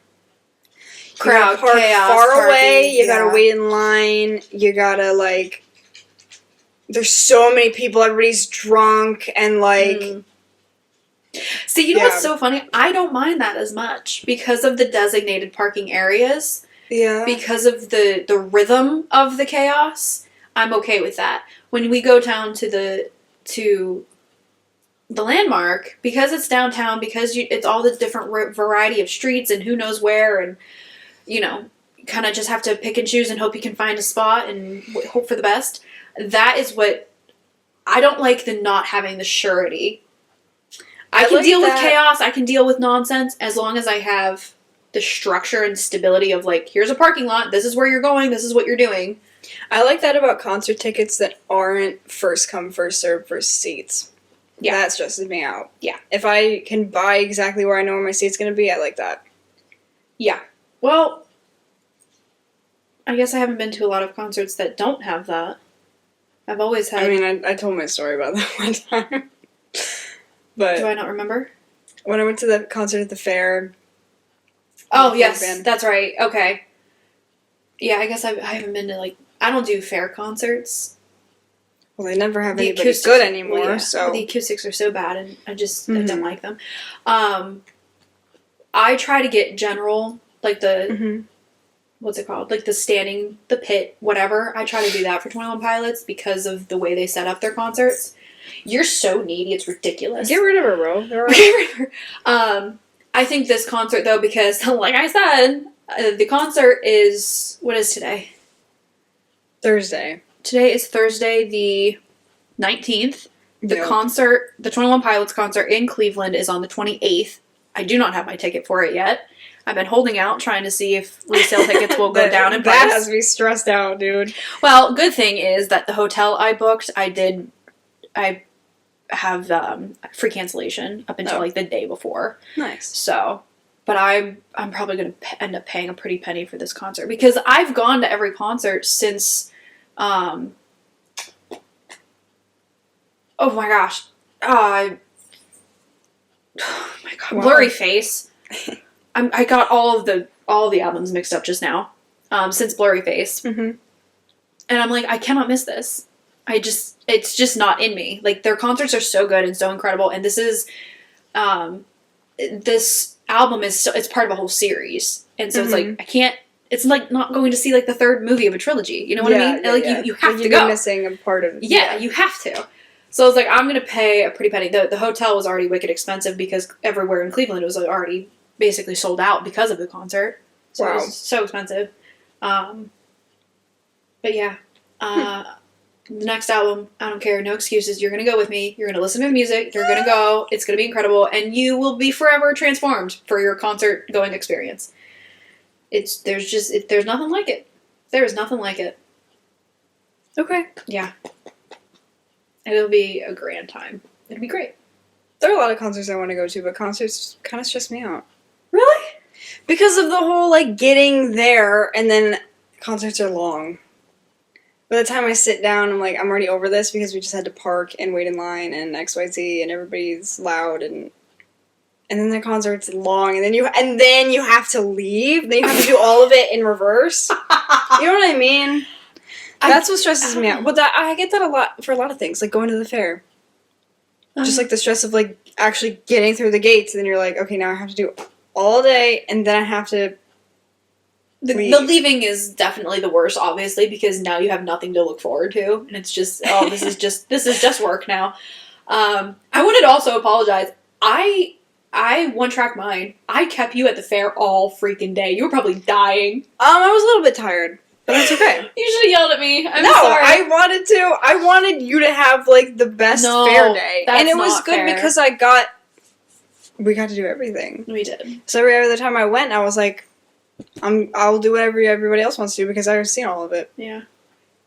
Crowd, you gotta park chaos, far parking, away. You gotta yeah. wait in line. You gotta like. There's so many people. Everybody's drunk and like. See, you know what's Yeah. so funny? I don't mind that as much because of the designated parking areas. Yeah. Because of the rhythm of the chaos. I'm okay with that. When we go down to the landmark, because it's downtown, because it's all the different variety of streets and who knows where, and kind of just have to pick and choose and hope you can find a spot and hope for the best. That is what I don't like, the not having the surety. I can like deal with that. chaos. I can deal with nonsense as long as I have the structure and stability of like, here's a parking lot. This is where you're going. This is what you're doing. I like that about concert tickets that aren't first come, first served, first seats. Yeah. That stresses me out. Yeah. If I can buy exactly where I know where my seat's going to be, I like that. Yeah. Well, I guess I haven't been to a lot of concerts that don't have that. I've always had... I mean, I told my story about that one time. But do I not remember? When I went to the concert at the fair... Oh, yes. That's right. Okay. Yeah, I guess I haven't been to, like... I don't do fair concerts. Well, they never have anybody good anymore, well, yeah. so... The acoustics are so bad, and I just I don't like them. I try to get general, like the... What's it called? Like the pit, whatever. I try to do that for 21 Pilots because of the way they set up their concerts. You're so needy, it's ridiculous. Get rid of her, bro. Get rid of her. I think this concert, though, because, like I said, the concert is... What is today? Thursday. Today is Thursday the 19th. The concert, the 21 Pilots concert in Cleveland is on the 28th. I do not have my ticket for it yet. I've been holding out, trying to see if resale tickets will go down in price. That has me stressed out, dude. Well, good thing is that the hotel I booked, I have free cancellation up until like the day before. Nice. So, but I'm probably going to end up paying a pretty penny for this concert because I've gone to every concert since, oh my gosh, oh my god, wow. Blurry Face. I got all the albums mixed up just now, since Blurry Face, and I'm like, I cannot miss this. It's just not in me. Like, their concerts are so good and so incredible, and this is, this album is it's part of a whole series, and so it's like I can't. It's like not going to see like the third movie of a trilogy. You know what I mean? Yeah, like you have to go. You're missing a part of it. Yeah, you have to. So I was like, I'm gonna pay a pretty penny. The hotel was already wicked expensive because everywhere in Cleveland it was already basically sold out because of the concert. So it was so expensive. But yeah. The next album, I don't care, no excuses. You're gonna go with me. You're gonna listen to the music. You're gonna go. It's gonna be incredible, and you will be forever transformed for your concert going experience. There's nothing like it. There is nothing like it. Okay. Yeah. It'll be a grand time. It'll be great. There are a lot of concerts I want to go to, but concerts kind of stress me out. Really? Because of the whole, like, getting there, and then concerts are long. By the time I sit down, I'm like, I'm already over this because we just had to park and wait in line and XYZ, and everybody's loud, and then the concert's long, and then you have to leave. Then you have to do all of it in reverse. You know what I mean? That's what stresses me out. But I get that a lot for a lot of things, like going to the fair. Just like the stress of like actually getting through the gates, and then you're like, okay, now I have to do all day, and then I have to leave. The leaving is definitely the worst, obviously, because now you have nothing to look forward to, and it's just, oh, this is just work now. I wanted to also apologize. I one-track mind. I kept you at the fair all freaking day. You were probably dying. I was a little bit tired, but that's okay. You should have yelled at me. I'm no, sorry. I wanted you to have like the best fair day, and it was good fair. Because we got to do everything. We did. So every other time I went, I was like, I'll do whatever everybody else wants to do because I've seen all of it. Yeah,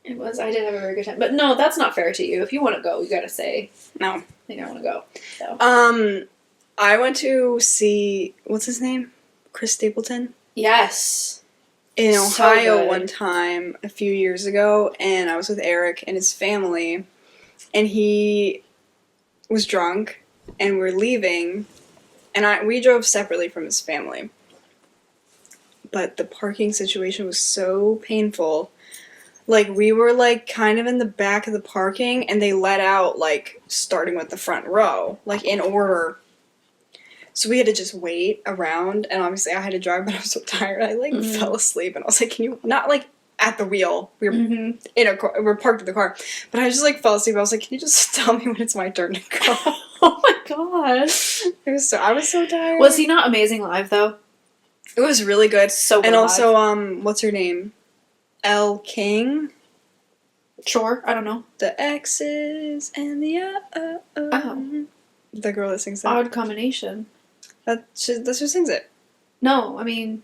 it was. I did have a very good time, but no, that's not fair to you. If you want to go, you gotta say no. I think I want to go. So. I went to see what's his name, Chris Stapleton. Yes. In Ohio one time a few years ago, and I was with Eric and his family, and he was drunk, and we're leaving, and we drove separately from his family. but the parking situation was so painful. Like, we were, like, kind of in the back of the parking, and they let out, like, starting with the front row, like, in order. So we had to just wait around, and obviously I had to drive, but I was so tired, I, like, fell asleep, and I was like, can you, not, like, at the wheel, we were in a car, we were parked in the car, but I just, like, fell asleep, I was like, can you just tell me when it's my turn to go? Oh my gosh. I was so tired. Was he not amazing live, though? It was really good. So good and also, live. What's her name? Elle King? Sure, I don't know. The X's and the Oh. The girl that sings that. Odd combination. That's who sings it. No, I mean...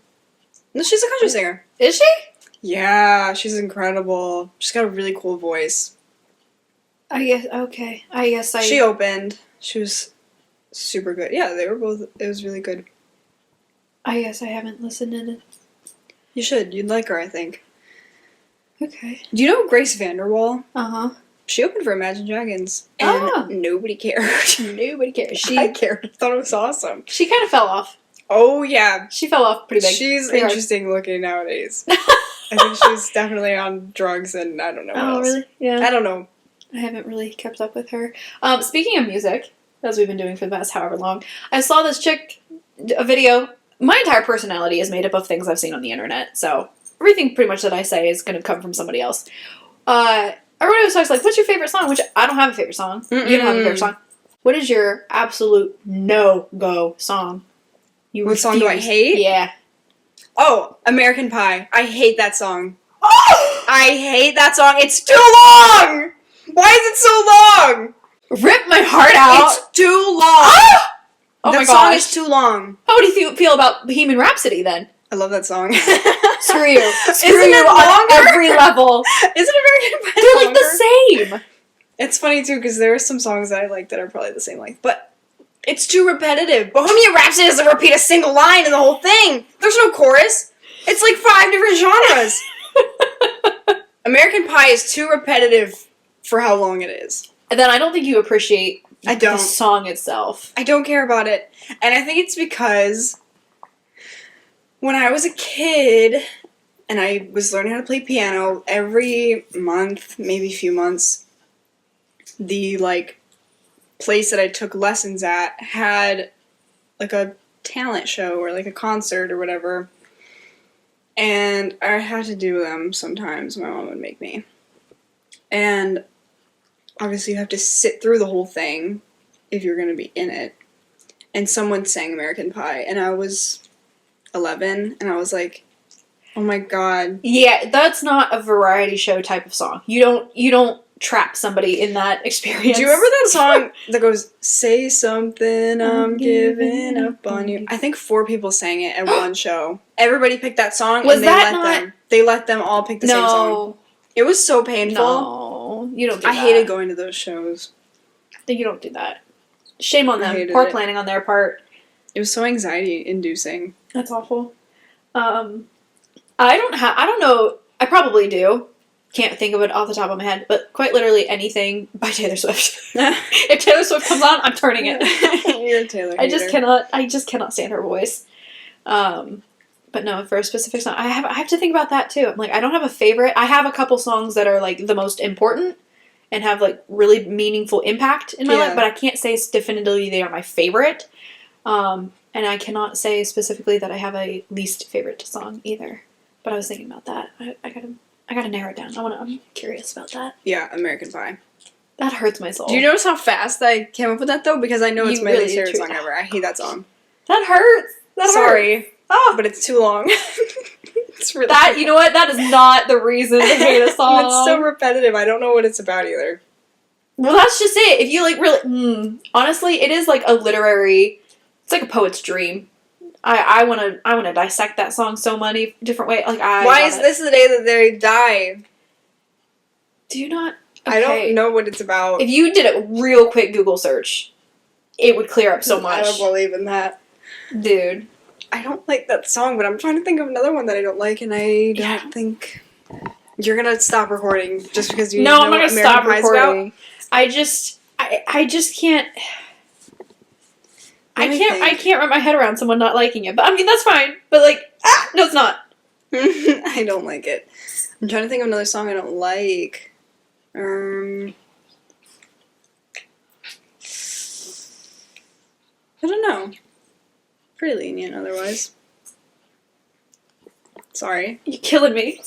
No, she's a country singer. Is she? Yeah, she's incredible. She's got a really cool voice. I guess, okay. I guess I... She opened. She was super good. Yeah, they were both... It was really good. I guess I haven't listened in it. You should. You'd like her, I think. Okay. Do you know Grace Vanderwall? Uh-huh. She opened for Imagine Dragons. And nobody cared. Nobody cares. I cared. I thought it was awesome. She kind of fell off. Oh, yeah. She fell off pretty big. She's pretty interesting looking nowadays. I think she's definitely on drugs and I don't know what else. Oh, really? Yeah. I don't know. I haven't really kept up with her. Speaking of music, as we've been doing for the past however long, I saw this chick, a video. My entire personality is made up of things I've seen on the internet, so everything pretty much that I say is going to come from somebody else. Everyone always talks like, what's your favorite song? Which I don't have a favorite song. You don't have a favorite song. What is your absolute no-go song? What song do I hate? Yeah. Oh, American Pie. I hate that song. Oh! I hate that song. It's too long! Why is it so long? Rip my heart out. It's too long. Oh that my song gosh. is too long. How do you feel about Bohemian Rhapsody then? I love that song. Screw you. Screw Isn't you it on longer? every level. Isn't American Pie They're like longer? the same. It's funny too because there are some songs that I like that are probably the same length, but it's too repetitive. Bohemian Rhapsody doesn't repeat a single line in the whole thing. There's no chorus. It's like 5 different genres. American Pie is too repetitive for how long it is. And then I don't think you appreciate I don't. the song itself. I don't care about it. And I think it's because when I was a kid and I was learning how to play piano, every month, maybe a few months, the place that I took lessons at had like a talent show or like a concert or whatever. And I had to do them sometimes. My mom would make me. And obviously you have to sit through the whole thing if you're going to be in it. And someone sang American Pie, and I was 11, and I was like, oh my god. Yeah, that's not a variety show type of song. You don't trap somebody in that experience. Do you remember that song that goes, say something, I'm giving up on you? I think 4 people sang it at one show. Everybody picked that song, Was and that they let them all pick the same song. It was so painful. No, you don't do that. I hated going to those shows. You don't do that. Shame on I them. hated Poor it. planning on their part. It was so anxiety-inducing. That's awful. I don't know. I probably do. Can't think of it off the top of my head, but quite literally anything by Taylor Swift. If Taylor Swift comes on, I'm turning it. You're a Taylor I just hater. cannot stand her voice. But no, for a specific song, I have to think about that too. I'm like, I don't have a favorite. I have a couple songs that are like the most important and have like really meaningful impact in my life, but I can't say definitively they are my favorite. And I cannot say specifically that I have a least favorite song either. But I was thinking about that. I gotta narrow it down. I'm curious about that. Yeah, American Pie. That hurts my soul. Do you notice how fast I came up with that though? Because I know it's You my really least favorite do. song ever. I hate that song. That hurts. Sorry. Oh, But it's too long. It's really that, you know what? That is not the reason to hate a song. It's so repetitive. I don't know what it's about either. Well, that's just it. If you like really, honestly, it is like a literary. It's like a poet's dream. I wanna dissect that song so many different ways. Like Why is this the day that they die? Do you not? Okay. I don't know what it's about. If you did a real quick Google search, it would clear up so much. I don't believe in that. Dude. I don't like that song, but I'm trying to think of another one that I don't like, and I don't think you're gonna stop recording just because you know I'm not what gonna American stop Pie's recording. about. I just can't. I can't wrap my head around someone not liking it. But I mean, that's fine. But like, No, it's not. I don't like it. I'm trying to think of another song I don't like. I don't know. Pretty lenient otherwise. Sorry. You're killing me.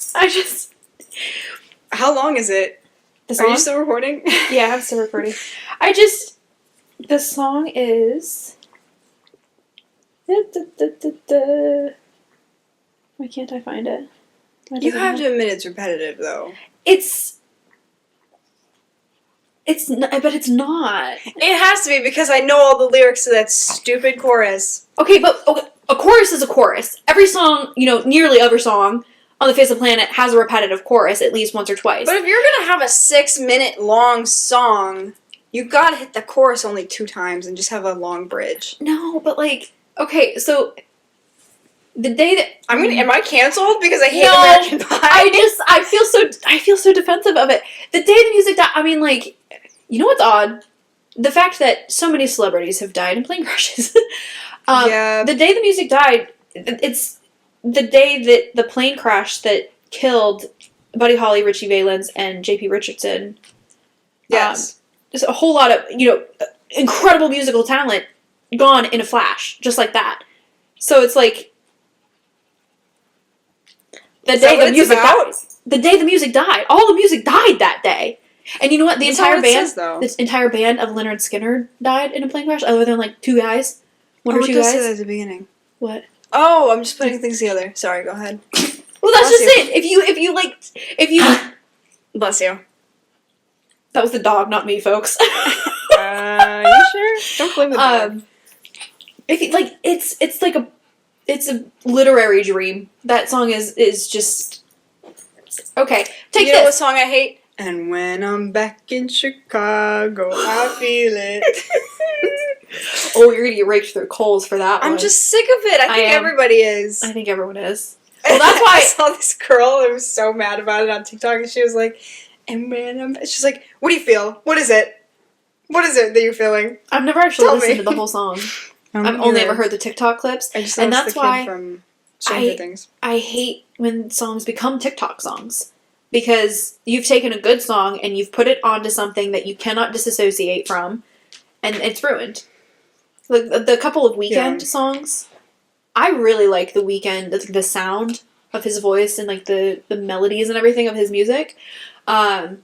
How long is it? The Are song? you still recording? Yeah, I'm still recording. The song is... Why can't I find it? You have to admit it's repetitive, though. It's not, but it's not. It has to be because I know all the lyrics to that stupid chorus. Okay, but a chorus is a chorus. Every song, nearly every song on the face of the planet has a repetitive chorus at least once or twice. But if you're gonna have a 6-minute long song, you gotta hit the chorus only 2 times and just have a long bridge. No, but okay, so the day that am I canceled because I hate No, American Pie? I feel so defensive of it. The day the music died, you know what's odd? The fact that so many celebrities have died in plane crashes. Yeah. The day the music died, it's the day that the plane crash that killed Buddy Holly, Richie Valens, and J.P. Richardson. Yes. There's a whole lot of, incredible musical talent gone in a flash, just like that. So it's like the day the music died. The day the music died. All the music died that day. And you know what? The entire band of Leonard Skinner died in a plane crash, other than 2 guys. One or two guys. Say that at the beginning. What? Oh, I'm just putting things together. Sorry, go ahead. Well, that's just it. If you Bless you. That was the dog, not me, folks. You sure? Don't blame the dog. If you, it's a literary dream. That song is just okay. Take you this. know what song I hate? And when I'm back in Chicago, I feel it. Oh, you're gonna get raked through coals for that one. I'm just sick of it. I think everybody is. I think everyone is. Well, that's why I saw this girl that was so mad about it on TikTok, and she was like, and man, she's like, what do you feel? What is it? What is it that you're feeling? I've never actually Tell listened me. to the whole song. I've only ever heard the TikTok clips. And that's why from Stranger Things. I hate when songs become TikTok songs. Because you've taken a good song and you've put it onto something that you cannot disassociate from, and it's ruined. The couple of Weeknd songs, I really like the Weeknd, the sound of his voice and the melodies and everything of his music. But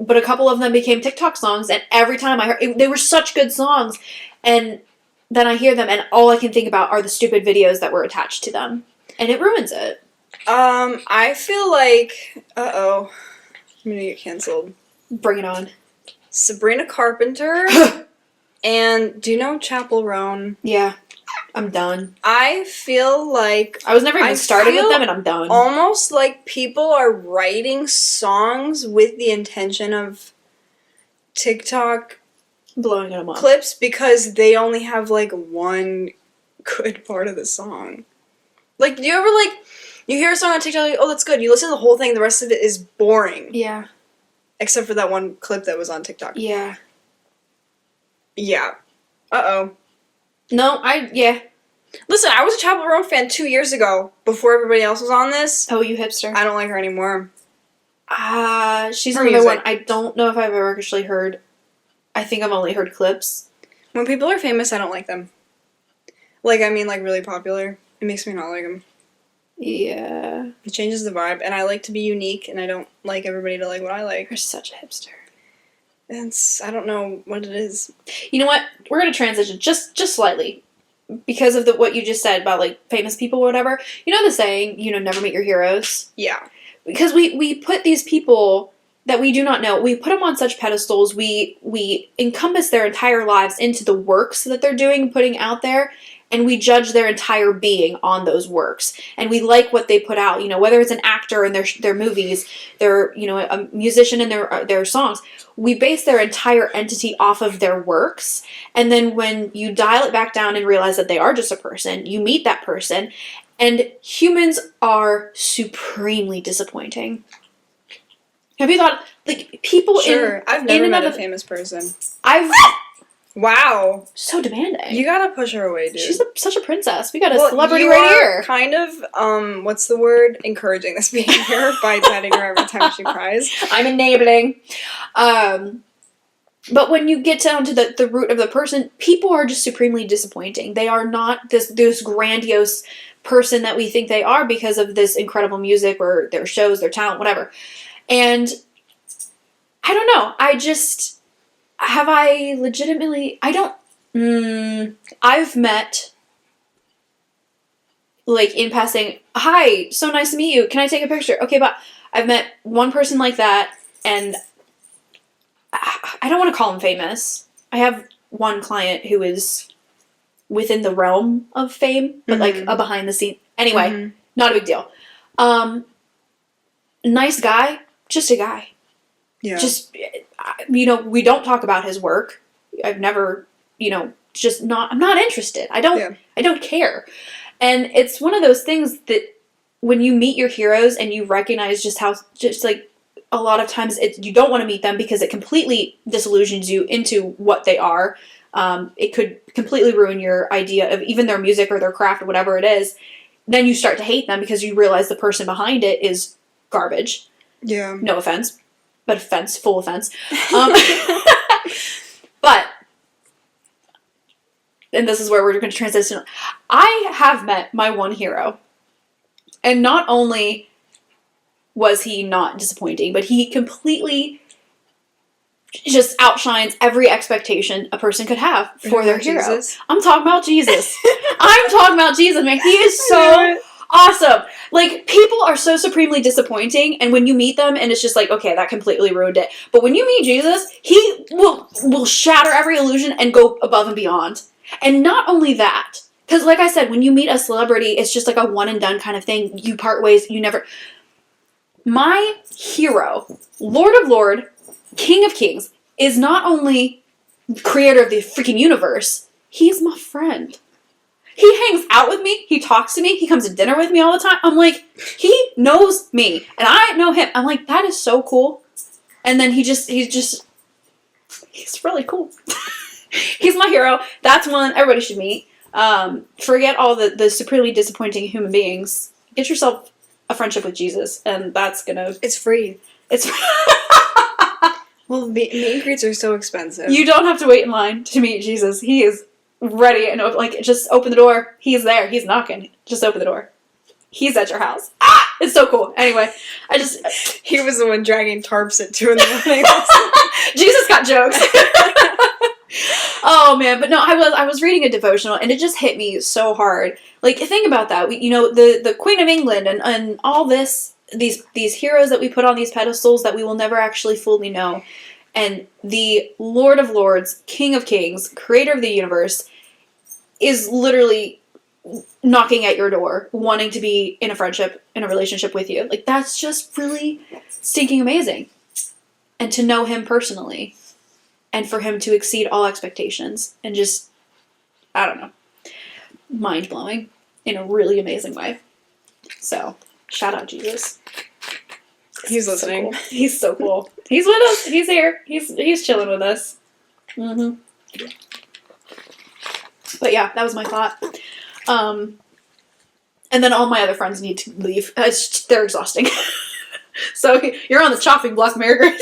a couple of them became TikTok songs, and every time I heard, they were such good songs, and then I hear them, and all I can think about are the stupid videos that were attached to them, and it ruins it. I feel like, I'm gonna get canceled. Bring it on. Sabrina Carpenter, and do you know Chappell Roan? Yeah, I'm done. I feel like I was never even started with them, and I'm done. Almost like people are writing songs with the intention of TikTok blowing them up clips because they only have one good part of the song. Do you ever you hear a song on TikTok, oh, that's good. You listen to the whole thing, the rest of it is boring. Yeah. Except for that one clip that was on TikTok. Yeah. Yeah. Uh-oh. No, yeah. Listen, I was a Chappell Roan fan 2 years ago, before everybody else was on this. Oh, you hipster. I don't like her anymore. She's another one I don't know if I've ever actually heard. I think I've only heard clips. When people are famous, I don't like them. Really popular. It makes me not like them. Yeah. It changes the vibe, and I like to be unique, and I don't like everybody to like what I like. You're such a hipster. I don't know what it is. You know what? We're going to transition just slightly. Because of what you just said about, famous people or whatever. You know the saying, never meet your heroes? Yeah. Because we put these people that we do not know, we put them on such pedestals, we encompass their entire lives into the works that they're doing, putting out there, and we judge their entire being on those works. And we like what they put out, whether it's an actor in their movies, they're, a musician in their songs. We base their entire entity off of their works. And then when you dial it back down and realize that they are just a person, you meet that person, and humans are supremely disappointing. Have you thought, people Sure, I've never met a famous person. Wow. So demanding. You gotta push her away, dude. She's such a princess. We got a Well, celebrity you right are here. kind of, what's the word? Encouraging this behavior by petting her every time she cries. I'm enabling. But when you get down to the root of the person, people are just supremely disappointing. They are not this grandiose person that we think they are because of this incredible music or their shows, their talent, whatever. And I don't know. I've met, like, in passing, hi, so nice to meet you. Can I take a picture? Okay, but I've met one person like that, and I don't want to call him famous. I have one client who is within the realm of fame, but like a behind the scene. Anyway, not a big deal. Nice guy, just a guy. Yeah. Just, we don't talk about his work. I've never, I'm not interested. I don't care. And it's one of those things that when you meet your heroes and you recognize a lot of times you don't want to meet them because it completely disillusions you into what they are. It could completely ruin your idea of even their music or their craft or whatever it is. Then you start to hate them because you realize the person behind it is garbage. Yeah. No offense, but full offense. But, and this is where we're going to transition. I have met my one hero, and not only was he not disappointing, but he completely just outshines every expectation a person could have for their hero. Jesus? I'm talking about Jesus. I'm talking about Jesus, man. He is so awesome. Like, people are so supremely disappointing, and when you meet them, and it's just like, okay, that completely ruined it. But when you meet Jesus, he will shatter every illusion and go above and beyond. And not only that, because like I said, when you meet a celebrity, it's just like a one and done kind of thing. You part ways, you never... My hero, Lord of Lords, King of Kings, is not only creator of the freaking universe, he's my friend. He hangs out with me, he talks to me, he comes to dinner with me all the time. I'm like, he knows me, and I know him. I'm like, that is so cool. And then he's really cool. He's my hero. That's one everybody should meet. Forget all the supremely disappointing human beings. Get yourself a friendship with Jesus, and that's gonna... It's free. It's... Well, meet and greets are so expensive. You don't have to wait in line to meet Jesus. He is ready and just open the door. He's there. He's knocking. Just open the door. He's at your house. Ah! It's so cool. Anyway, He was the one dragging tarps at 2 a.m. Jesus got jokes. Oh man, but no, I was reading a devotional and it just hit me so hard. Like, think about that. The Queen of England and all these heroes that we put on these pedestals that we will never actually fully know. And the Lord of Lords, King of Kings, creator of the universe is literally knocking at your door, wanting to be in a relationship with you. Like, that's just really stinking amazing. And to know him personally. And for him to exceed all expectations. And just, I don't know, mind-blowing in a really amazing way. So, shout out Jesus. He's listening. So cool. He's so cool. He's with us. He's here. He's chilling with us. Mm-hmm. But yeah, that was my thought. And then all my other friends need to leave. They're exhausting. So you're on the chopping block, Margaret.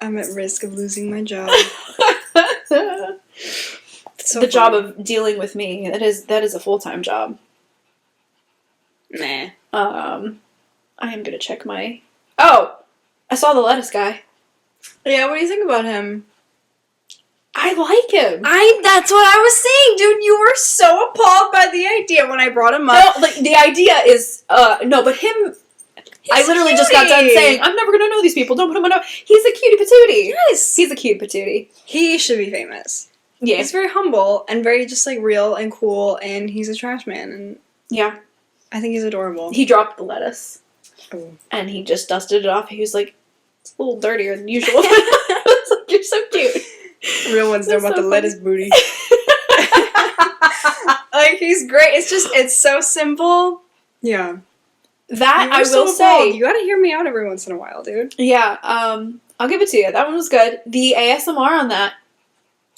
I'm at risk of losing my job. The job of dealing with me. That is a full-time job. Nah. I am gonna check my... Oh! I saw the lettuce guy. Yeah, what do you think about him? I like him. That's what I was saying, dude. You were so appalled by the idea when I brought him up. No, like, the idea is... no, but him... I literally just got done saying, I'm never gonna know these people. Don't put him on... He's a cutie patootie. Yes. He's a cute patootie. He should be famous. Yeah. He's very humble and very just, like, real and cool, and he's a trash man, and... Yeah. I think he's adorable. He dropped the lettuce. Oh. And he just dusted it off. He was like, it's a little dirtier than usual. I was like, you're so cute. Real ones know That's about so the funny. lettuce booty. Like, he's great. It's so simple. Yeah. That, I will so say... appalled. You gotta hear me out every once in a while, dude. Yeah, I'll give it to you. That one was good. The ASMR on that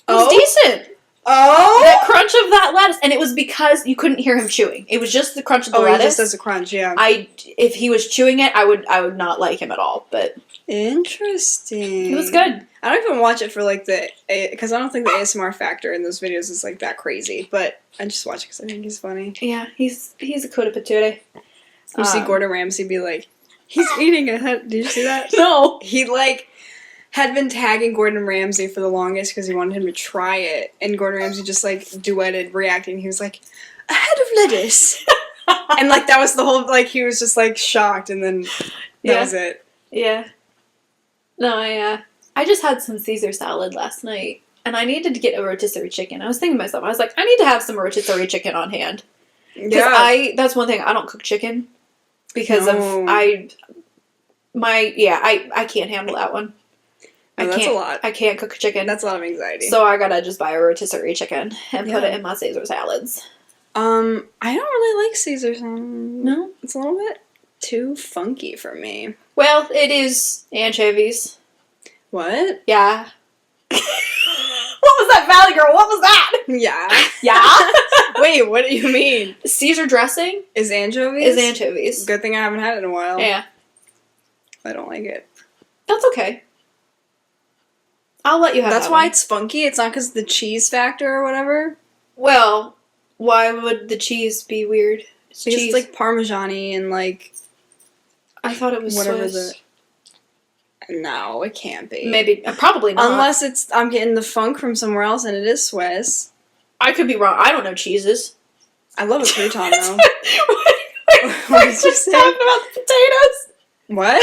was Oh? decent. Oh! That crunch of that lettuce. And it was because you couldn't hear him chewing. It was just the crunch of the lettuce. He just does a crunch, yeah. If he was chewing it, I would not like him at all. But interesting. it was good. I don't even watch it for like because I don't think the ASMR factor in those videos is like that crazy. But I just watch it because I think he's funny. Yeah, he's a coda patootie. You see Gordon Ramsay be like, he's eating a head. Did you see that? No. He like had been tagging Gordon Ramsay for the longest because he wanted him to try it, and Gordon Ramsay just like duetted reacting. He was like, a head of lettuce, and like that was the whole like he was just like shocked, and then that was it. Yeah. No, I just had some Caesar salad last night, and I needed to get a rotisserie chicken. I was thinking to myself, I was like, I need to have some rotisserie chicken on hand. Because that's one thing, I don't cook chicken because I can't handle that one. That's a lot. I can't cook chicken. That's a lot of anxiety. So I gotta just buy a rotisserie chicken and put it in my Caesar salads. I don't really like Caesar salad. No? It's a little bit too funky for me. Well, it is anchovies. What? Yeah. What was that, Valley Girl? What was that? Yeah. Yeah? Wait, what do you mean? Caesar dressing is anchovies? Is anchovies. Good thing I haven't had it in a while. Yeah. I don't like it. That's okay. I'll let you have That's why it's funky? It's not because of the cheese factor or whatever? Well, why would the cheese be weird? Because it's like Parmesan-y and like... I thought it was whatever Swiss. No, it can't be. Maybe. Probably not. Unless I'm getting the funk from somewhere else and it is Swiss. I could be wrong. I don't know cheeses. I love a crouton, though. What did you say? Talking about the potatoes. What?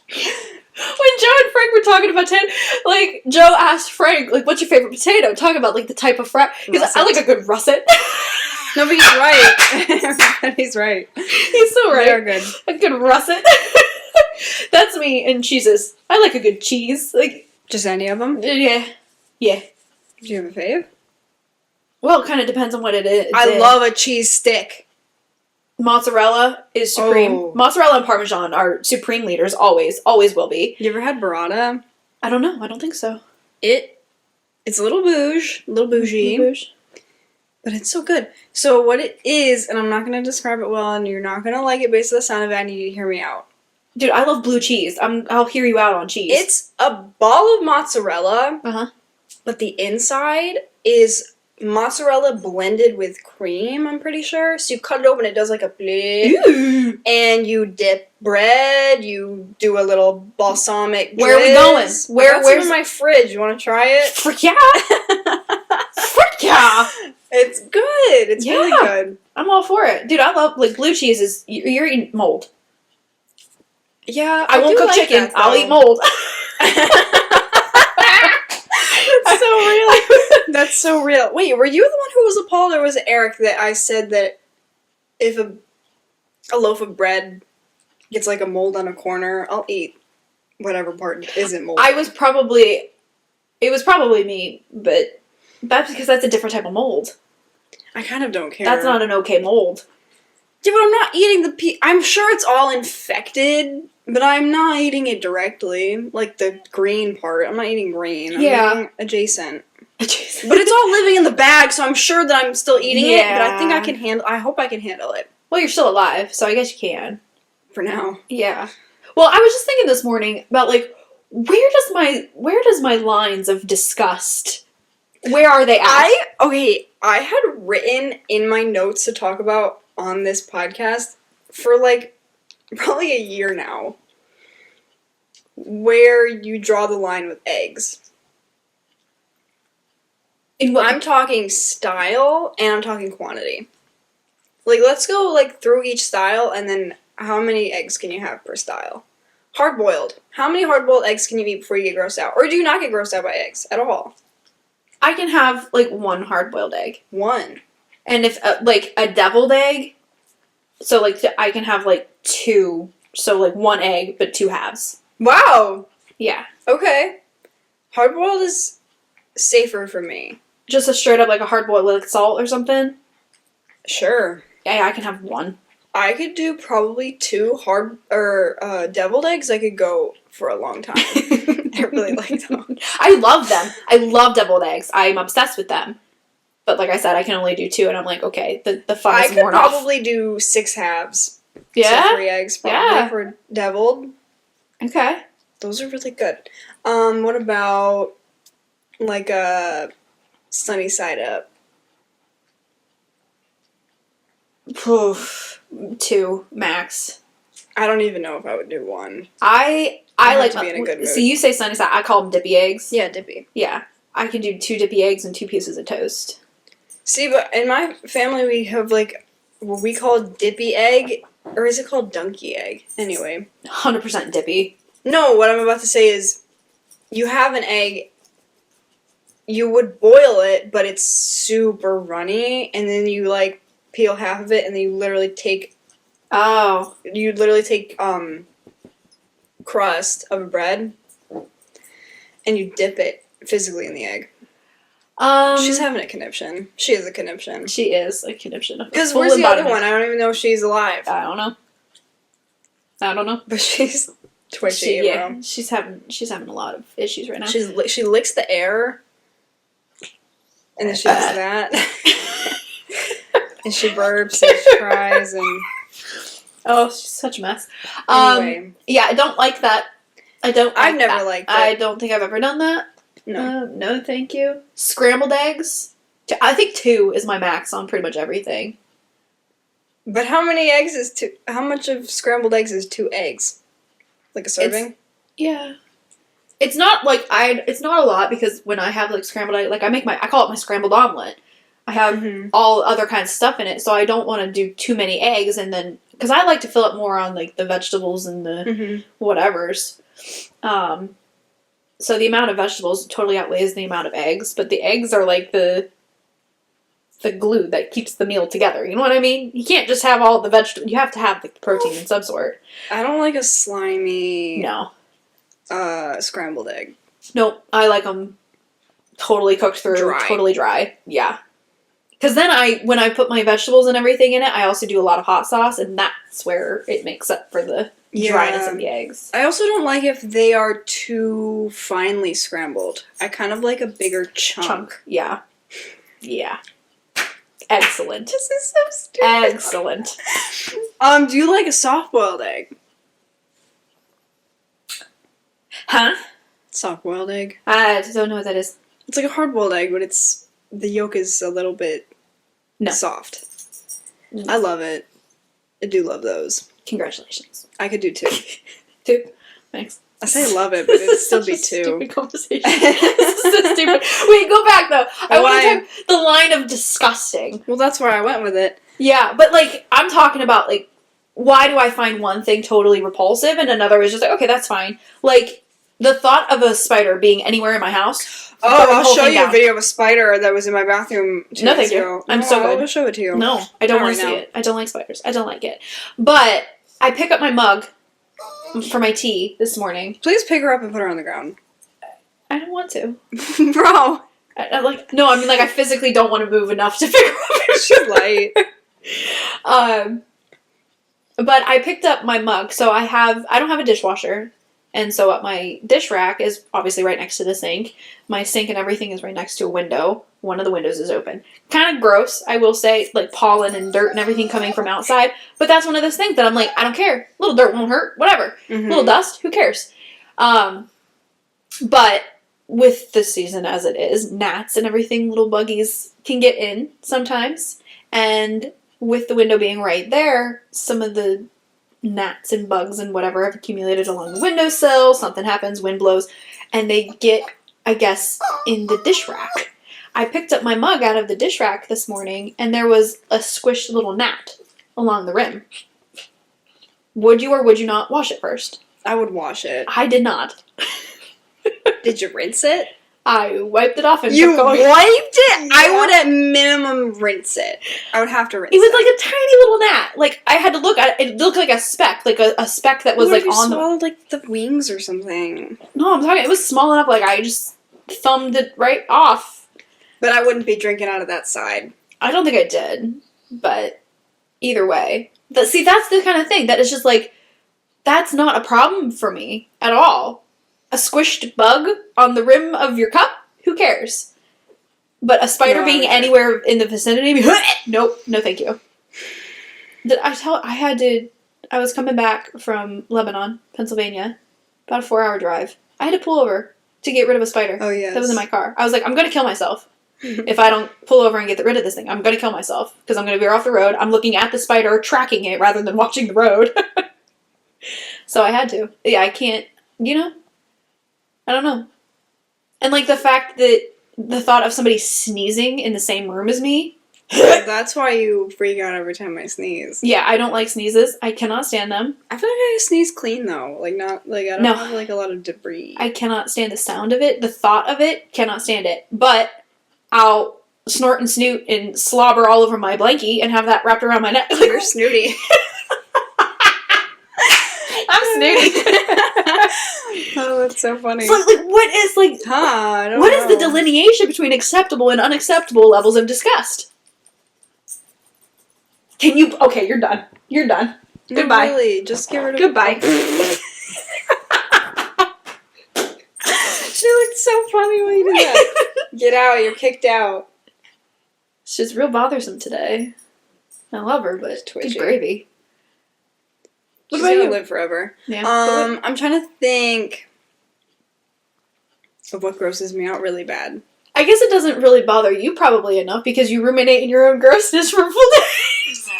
When Joe and Frank were talking about potatoes, like, Joe asked Frank, like, what's your favorite potato? Talking about, like, the type of fry. He's like, I like a good russet. No, but he's right. He's right. He's so right. They're good. A good russet. That's me and cheeses. I like a good cheese. Like, just any of them? Yeah. Yeah. Do you have a fave? Well, it kind of depends on what it is. I love a cheese stick. Mozzarella is supreme. Oh. Mozzarella and Parmesan are supreme leaders. Always. Always will be. You ever had burrata? I don't know. I don't think so. It's a little bougie. But it's so good. So what it is, and I'm not going to describe it well, and you're not going to like it based on the sound of it, I need you to hear me out. Dude, I love blue cheese. I'll hear you out on cheese. It's a ball of mozzarella, but the inside is mozzarella blended with cream, I'm pretty sure. So you cut it open, it does like a bleh, and you dip bread, you do a little balsamic Where are we going? Where's in my fridge? You want to try it? Frick yeah! Frick yeah! It's good. It's really good. I'm all for it. Dude, I love, like, blue cheese is, you're eating mold. Yeah, I won't cook like chicken. That, I'll eat mold. That's so real. That's so real. Wait, were you the one who was appalled, or was it Eric that I said that if a loaf of bread gets like a mold on a corner, I'll eat whatever part isn't mold? It was probably me, but that's because that's a different type of mold. I kind of don't care. That's not an okay mold. Yeah, but I'm not eating the I'm sure it's all infected, but I'm not eating it directly. Like the green part. I'm not eating green. I'm eating adjacent. But it's all living in the bag, so I'm sure that I'm still eating it, but I think I hope I can handle it. Well, you're still alive, so I guess you can. For now. Yeah. Well, I was just thinking this morning about, like, where does my lines of disgust, where are they at? I had written in my notes to talk about on this podcast for, like, probably a year now, where you draw the line with eggs. I'm talking style and I'm talking quantity. Like, let's go, like, through each style and then how many eggs can you have per style? Hard-boiled. How many hard-boiled eggs can you eat before you get grossed out? Or do you not get grossed out by eggs at all? I can have, like, one hard-boiled egg. One. And if, like, a deviled egg, so, like, I can have, like, two, so, like, one egg, but two halves. Wow! Yeah. Okay. Hard-boiled is safer for me. Just a straight up, like, a hard-boiled with, like, salt or something? Sure. Yeah, I can have one. I could do probably 2 hard or deviled eggs. I could go for a long time. I really like them. I love them. I love deviled eggs. I'm obsessed with them. But like I said, I can only do 2, and I'm like, okay, the fun I is could worn off. probably do 6 halves. Yeah? So 3 eggs probably for deviled. Okay. Those are really good. What about like a sunny side up? Oof. 2 max. I don't even know if I would do 1. I like to be in a good mood. So you say sunny side. I call them dippy eggs. Yeah, dippy. Yeah. I can do 2 dippy eggs and 2 pieces of toast. See, but in my family we have like what we call dippy egg, or is it called donkey egg? Anyway. 100% dippy. No, what I'm about to say is you have an egg, you would boil it, but it's super runny, and then you like peel half of it, and then you literally take crust of a bread, and you dip it physically in the egg. She's having a conniption. She is a conniption. She is a conniption. Because where's the other one? I don't even know if she's alive. I don't know. But she's twitchy. She's having a lot of issues right now. She licks the air, and then she does that, and she burps and she cries and. Oh, she's such a mess. Anyway, yeah, I don't like that. I've never liked it. I don't think I've ever done that. No. No, thank you. Scrambled eggs. I think 2 is my max on pretty much everything. But how many eggs is 2? How much of scrambled eggs is 2 eggs? Like a serving? It's not like it's not a lot, because when I have like scrambled egg, like I call it my scrambled omelet. I have all other kinds of stuff in it, so I don't want to do too many eggs, and then because I like to fill it more on like the vegetables and the whatevers. So the amount of vegetables totally outweighs the amount of eggs, but the eggs are like the glue that keeps the meal together. You know what I mean? You can't just have all the vegetables. You have to have the protein in some sort. I don't like a slimy scrambled egg. Nope. I like them totally cooked through, totally dry. Yeah. Because then when I put my vegetables and everything in it, I also do a lot of hot sauce, and that's where it makes up for the dryness of the eggs. I also don't like if they are too finely scrambled. I kind of like a bigger chunk. Yeah. Yeah. Excellent. This is so stupid. Excellent. Do you like a soft-boiled egg? Huh? Soft-boiled egg. I don't know what that is. It's like a hard-boiled egg, but the yolk is a little bit soft. I love it. I do love those. Congratulations. I could do 2. 2? Thanks. I say love it, but it'd still be 2. Stupid conversation. This is so stupid. Wait, go back though. I want to talk the line of disgusting. Well, that's where I went with it. Yeah, but like I'm talking about like why do I find one thing totally repulsive and another is just like okay, that's fine. Like the thought of a spider being anywhere in my house. Oh, I'll show you a video of a spider that was in my bathroom 2 No, days thank ago. you. I'm so good. I'll show it to you. No, I don't want to see it. I don't like spiders. I don't like it. But I pick up my mug for my tea this morning. Please pick her up and put her on the ground. I don't want to. Bro. I physically don't want to move enough to pick her up. She's light. But I picked up my mug, so I don't have a dishwasher. And so my dish rack is obviously right next to the sink. My sink and everything is right next to a window. One of the windows is open. Kind of gross, I will say, like pollen and dirt and everything coming from outside. But that's one of those things that I'm like, I don't care. Little dirt won't hurt. Whatever. Little dust, who cares? But with the season as it is, gnats and everything, little buggies can get in sometimes. And with the window being right there, some of the gnats and bugs and whatever have accumulated along the windowsill. Something happens, wind blows, and they get, I guess, in the dish rack. I picked up my mug out of the dish rack this morning, and there was a squished little gnat along the rim. Would you or would you not wash it first? I would wash it. I did not. Did you rinse it? I wiped it off and You kept going. wiped it? Yeah. I would at minimum rinse it. I would have to rinse it. It was like a tiny little gnat. Like, I had to look at it. It looked like a speck. Like a speck that was what like if you on swallowed, like the wings or something? No, I'm talking, it was small enough, like I just thumbed it right off. But I wouldn't be drinking out of that side. I don't think I did. But either way, See, that's the kind of thing that is just like, that's not a problem for me at all. A squished bug on the rim of your cup? Who cares? But a spider being anywhere in the vicinity? Nope, no thank you. I was coming back from Lebanon, Pennsylvania, about a 4-hour drive. I had to pull over to get rid of a spider. Oh, yes. That was in my car. I was like, I'm going to kill myself. If I don't pull over and get rid of this thing, I'm going to kill myself. Because I'm going to veer off the road. I'm looking at the spider, tracking it, rather than watching the road. So I had to. Yeah, I can't, I don't know. And, like, the fact that the thought of somebody sneezing in the same room as me. That's why you freak out every time I sneeze. Yeah, I don't like sneezes. I cannot stand them. I feel like I sneeze clean, though. Like, not, like, I don't have, like, a lot of debris. I cannot stand the sound of it. The thought of it, cannot stand it. But I'll snort and snoot and slobber all over my blankie and have that wrapped around my neck. You're snooty. I'm snooty. Oh, that's so funny. So, like, what is, like... I don't what know. is the delineation between acceptable and unacceptable levels of disgust? Can you... Okay, you're done. You're done. No, Goodbye. Really, just get rid of Goodbye. She looked so funny when you did that. Get out, you're kicked out. She's real bothersome today. I love her, but Twitchy. she's bravey. She's What about gonna you? live forever. Yeah. I'm trying to think of what grosses me out really bad. I guess it doesn't really bother you probably enough because you ruminate in your own grossness for full days.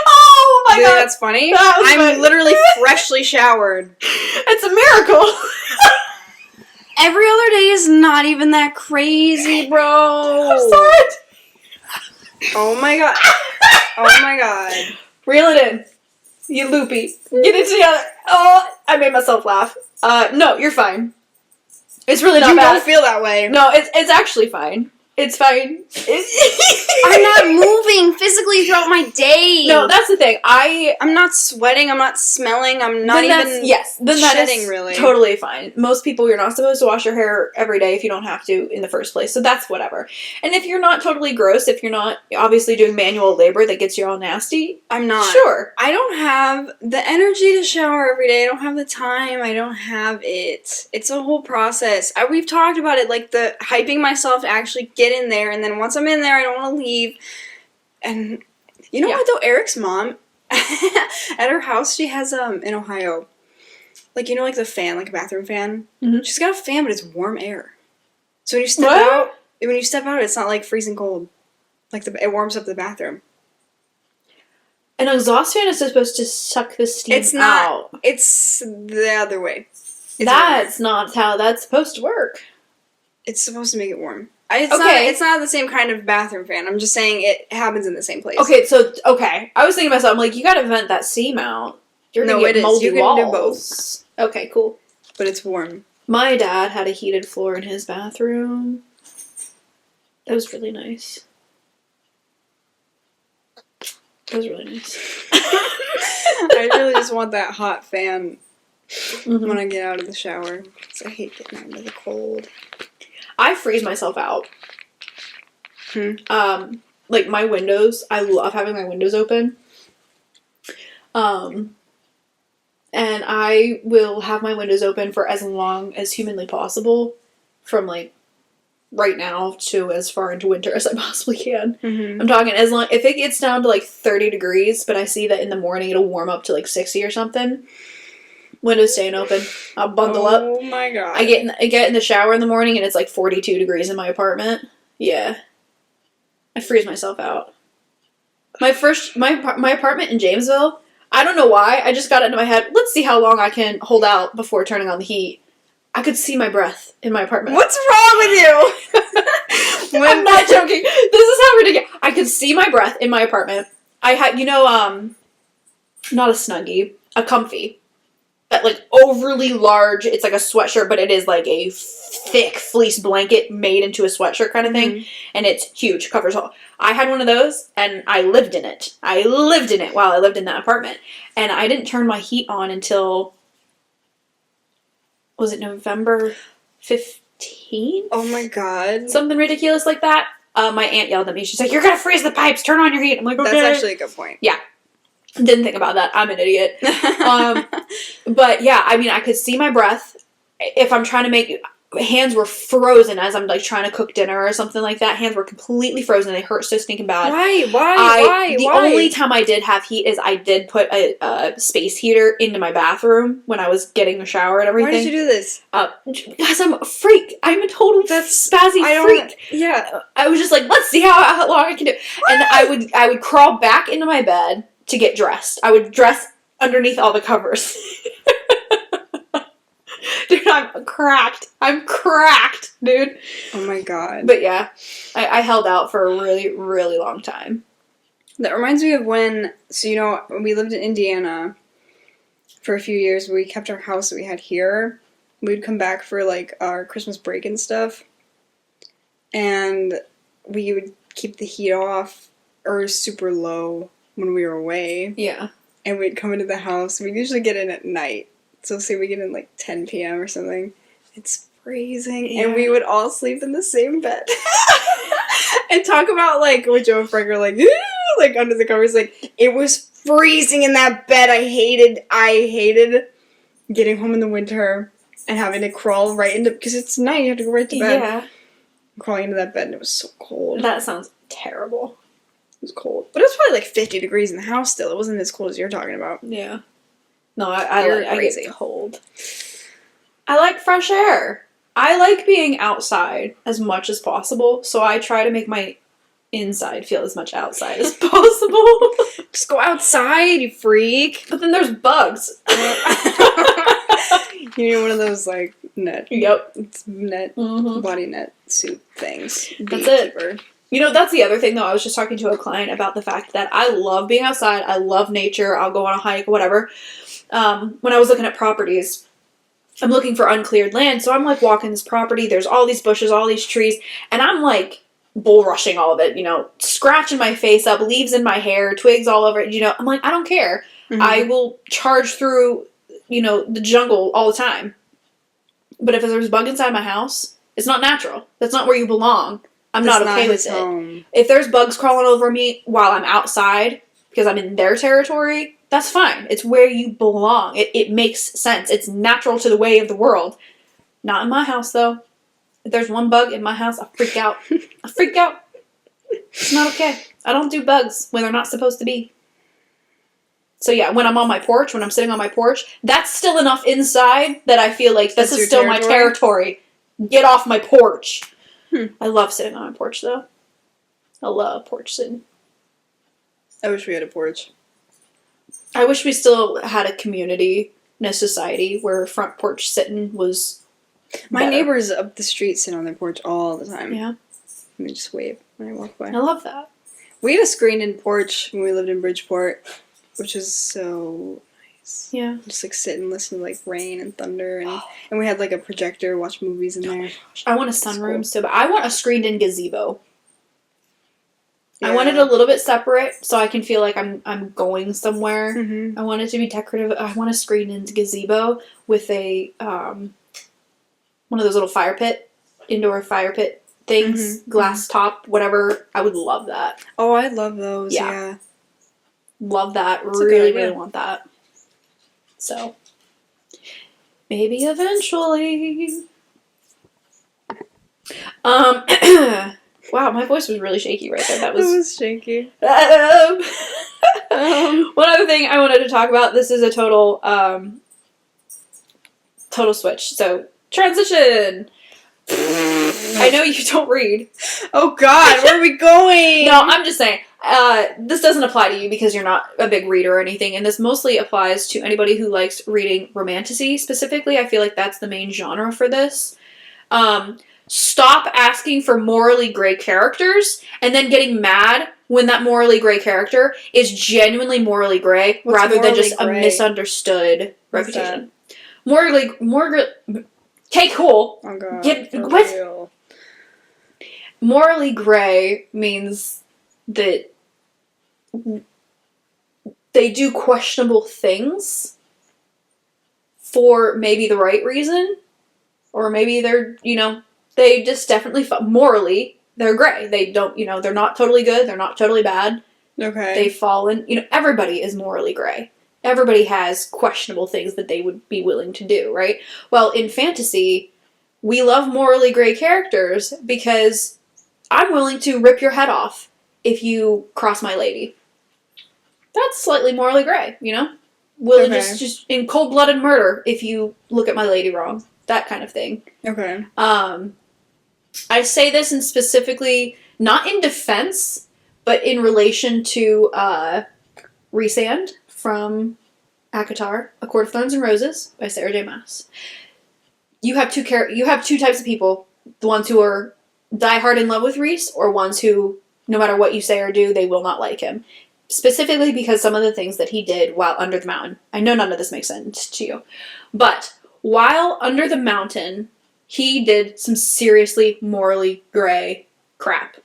Oh my You think god. that's funny? That was I'm funny. literally freshly showered. It's a miracle. Every other day is not even that crazy, bro. I'm sorry. Oh my god. Oh my god. Reel it in. You loopy. Get it together. Oh, I made myself laugh. No, you're fine. It's really not You bad. don't feel that way. No, it's actually fine. It's fine. I'm not moving physically throughout my day. No, that's the thing. I'm not sweating. I'm not smelling. I'm not even then that shedding, is really. totally fine. Most people, you're not supposed to wash your hair every day if you don't have to in the first place. So that's whatever. And if you're not totally gross, if you're not obviously doing manual labor that gets you all nasty, I'm not. Sure. I don't have the energy to shower every day. I don't have the time. I don't have it. It's a whole process. We've talked about it, like the hyping myself to actually get in there, and then once I'm in there, I don't want to leave. And you know what though? Eric's mom, at her house, she has in Ohio, like like the fan, like a bathroom fan. Mm-hmm. She's got a fan, but it's warm air. So when you step out, it's not like freezing cold. Like it warms up the bathroom. An exhaust fan is supposed to suck the steam It's not. out. It's the other way. That's not how that's supposed to work. It's supposed to make it warm. It's not the same kind of bathroom fan. I'm just saying it happens in the same place. Okay, I was thinking to myself, I'm like, you gotta vent that steam out. You're gonna get moldy You can walls. do both. Okay, cool. But it's warm. My dad had a heated floor in his bathroom. That was really nice. That was really nice. I really just want that hot fan when I get out of the shower. Because I hate getting out into the cold. I freeze myself out. Like my windows, I love having my windows open. And I will have my windows open for as long as humanly possible, from like right now to as far into winter as I possibly can. Mm-hmm. I'm talking as long if it gets down to like 30 degrees, but I see that in the morning it'll warm up to like 60 or something. Windows staying open. I'll bundle up. Oh my god. I get in the shower in the morning and it's like 42 degrees in my apartment. Yeah. I freeze myself out. My apartment in Jamesville, I don't know why, I just got it into my head, let's see how long I can hold out before turning on the heat. I could see my breath in my apartment. What's wrong with you? I'm not joking. This is how ridiculous. I could see my breath in my apartment. I had, not a Snuggie, a comfy. That like overly large, it's like a sweatshirt, but it is like a thick fleece blanket made into a sweatshirt kind of thing. And it's huge, covers all. I had one of those and I lived in it. I lived in it while I lived in that apartment. And I didn't turn my heat on until, was it November 15th? Oh my god. Something ridiculous like that. my aunt yelled at me. She's like, "You're gonna freeze the pipes. Turn on your heat." I'm like, "Okay." That's actually a good point. Yeah. Didn't think about that. I'm an idiot. But yeah, I mean, I could see my breath. If I'm trying to make, hands were frozen as I'm like trying to cook dinner or something like that. Hands were completely frozen. They hurt so stinking bad. Why? The only time I did have heat is I did put a space heater into my bathroom when I was getting a shower and everything. Why did you do this? Because I'm a freak. I'm a total spazzy freak. Yeah. I was just like, let's see how long I can do. And I would crawl back into my bed to get dressed. I would dress underneath all the covers. Dude, I'm cracked. I'm cracked, dude. Oh my god. But yeah, I held out for a really, really long time. That reminds me of when, so you know, we lived in Indiana for a few years. We kept our house that we had here. We'd come back for like our Christmas break and stuff. And we would keep the heat off or super low when we were away. Yeah. And we'd come into the house. We'd usually get in at night. So say we get in like 10 p.m. or something. It's freezing. Yeah. And we would all sleep in the same bed. And talk about like with Joe and Frank are like, like under the covers. Like, it was freezing in that bed. I hated getting home in the winter and having to crawl right into, because it's night, you have to go right to bed. Yeah. Crawling into that bed and it was so cold. That sounds terrible. It was cold. But it was probably like 50 degrees in the house still. It wasn't as cold as you're talking about. Yeah. No, I crazy. get cold. I like fresh air. I like being outside as much as possible, so I try to make my inside feel as much outside as possible. Just go outside, you freak. But then there's bugs. You need one of those like net. Yep. It's net, body net suit things. That's it. You know, that's the other thing though. I was just talking to a client about the fact that I love being outside. I love nature. I'll go on a hike, whatever. When I was looking at properties, I'm looking for uncleared land. So I'm like walking this property. There's all these bushes, all these trees. And I'm like bull rushing all of it, you know, scratching my face up, leaves in my hair, twigs all over it. You know, I'm like, I don't care. Mm-hmm. I will charge through, you know, the jungle all the time. But if there's a bug inside my house, it's not natural. That's not where you belong. I'm not okay with it. If there's bugs crawling over me while I'm outside because I'm in their territory, that's fine. It's where you belong. It makes sense. It's natural to the way of the world. Not in my house, though. If there's one bug in my house, I freak out. I freak out. It's not okay. I don't do bugs when they're not supposed to be. So yeah, when I'm on my porch, when I'm sitting on my porch, that's still enough inside that I feel like this is still my territory. Get off my porch. I love sitting on my porch, though. I love porch sitting. I wish we had a porch. I wish we still had a community in a society where front porch sitting was My better. neighbors up the street sit on their porch all the time. Yeah. And they just wave when I walk by. I love that. We had a screened-in porch when we lived in Bridgeport, which is so nice. Yeah. Just like sit and listen to like rain and thunder, and we had like a projector, watch movies in there. I want a sunroom so bad. I want a screened-in gazebo. Yeah. I want it a little bit separate so I can feel like I'm going somewhere. Mm-hmm. I want it to be decorative. I want a screened-in gazebo with a one of those little indoor fire pit things, glass top, whatever. I would love that. Oh, I love those. Yeah. Love that. That's really want that. So, maybe eventually. Wow, my voice was really shaky right there. That was shaky. One other thing I wanted to talk about. This is a total switch. So, transition. I know you don't read. Oh God, where are we going? No, I'm just saying. This doesn't apply to you because you're not a big reader or anything, and this mostly applies to anybody who likes reading romantasy specifically. I feel like that's the main genre for this. Stop asking for morally gray characters and then getting mad when that morally gray character is genuinely morally gray rather than just a misunderstood reputation. Morally. Okay, cool. Oh God. What? Morally gray means that they do questionable things for maybe the right reason, or maybe they're, they just definitely morally they're gray. They don't, they're not totally good. They're not totally bad. Okay. They fall in, everybody is morally gray. Everybody has questionable things that they would be willing to do, right? Well, in fantasy, we love morally gray characters because I'm willing to rip your head off if you cross my lady. That's slightly morally gray, Willing Okay. just in cold-blooded murder if you look at my lady wrong. That kind of thing. Okay. I say this in specifically, not in defense, but in relation to Rhysand from ACOTAR, A Court of Thorns and Roses by Sarah J. Maas. You have two types of people: the ones who are diehard in love with Rhys, or ones who, no matter what you say or do, they will not like him. Specifically because some of the things that he did while under the mountain. I know none of this makes sense to you, but while under the mountain, he did some seriously morally gray crap.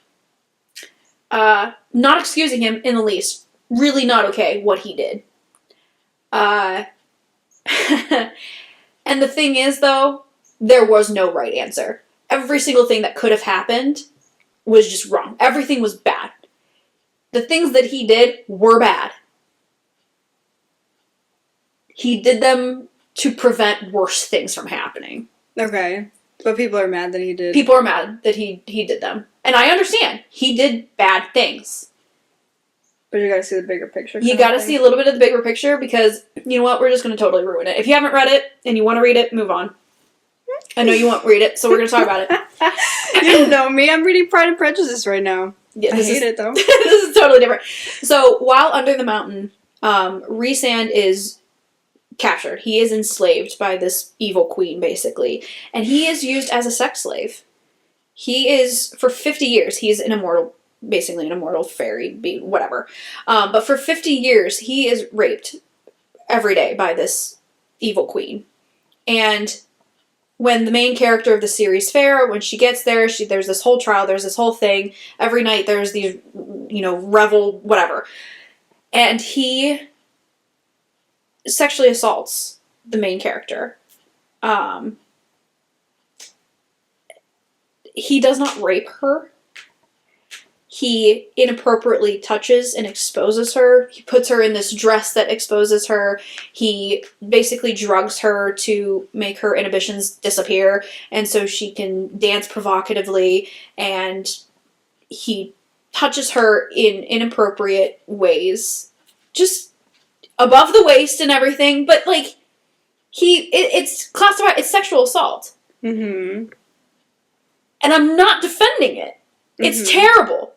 Not excusing him in the least. Really not okay what he did. And the thing is, though, there was no right answer. Every single thing that could have happened was just wrong. Everything was bad. The things that he did were bad. He did them to prevent worse things from happening. Okay. But people are mad that he did. People are mad that he did them. And I understand. He did bad things. But you gotta see the bigger picture. You gotta see a little bit of the bigger picture because, you know what, we're just gonna totally ruin it. If you haven't read it and you want to read it, move on. I know you won't read it, so we're gonna talk about it. You don't know me. I'm reading Pride and Prejudice right now. Yeah, I hate it, though. This is totally different. So, while under the mountain, Rhysand is captured. He is enslaved by this evil queen, basically. And he is used as a sex slave. He is, for 50 years, he's an immortal, basically an immortal fairy, whatever. But for 50 years, he is raped every day by this evil queen. And when the main character of the series, Farah, when she gets there, there's this whole trial, there's this whole thing. Every night there's these, revel, whatever. And he sexually assaults the main character. He does not rape her. He inappropriately touches and exposes her. He puts her in this dress that exposes her. He basically drugs her to make her inhibitions disappear, and so she can dance provocatively, and he touches her in inappropriate ways. Just above the waist and everything, but, it's classified, it's sexual assault. Mm-hmm. And I'm not defending it. It's terrible.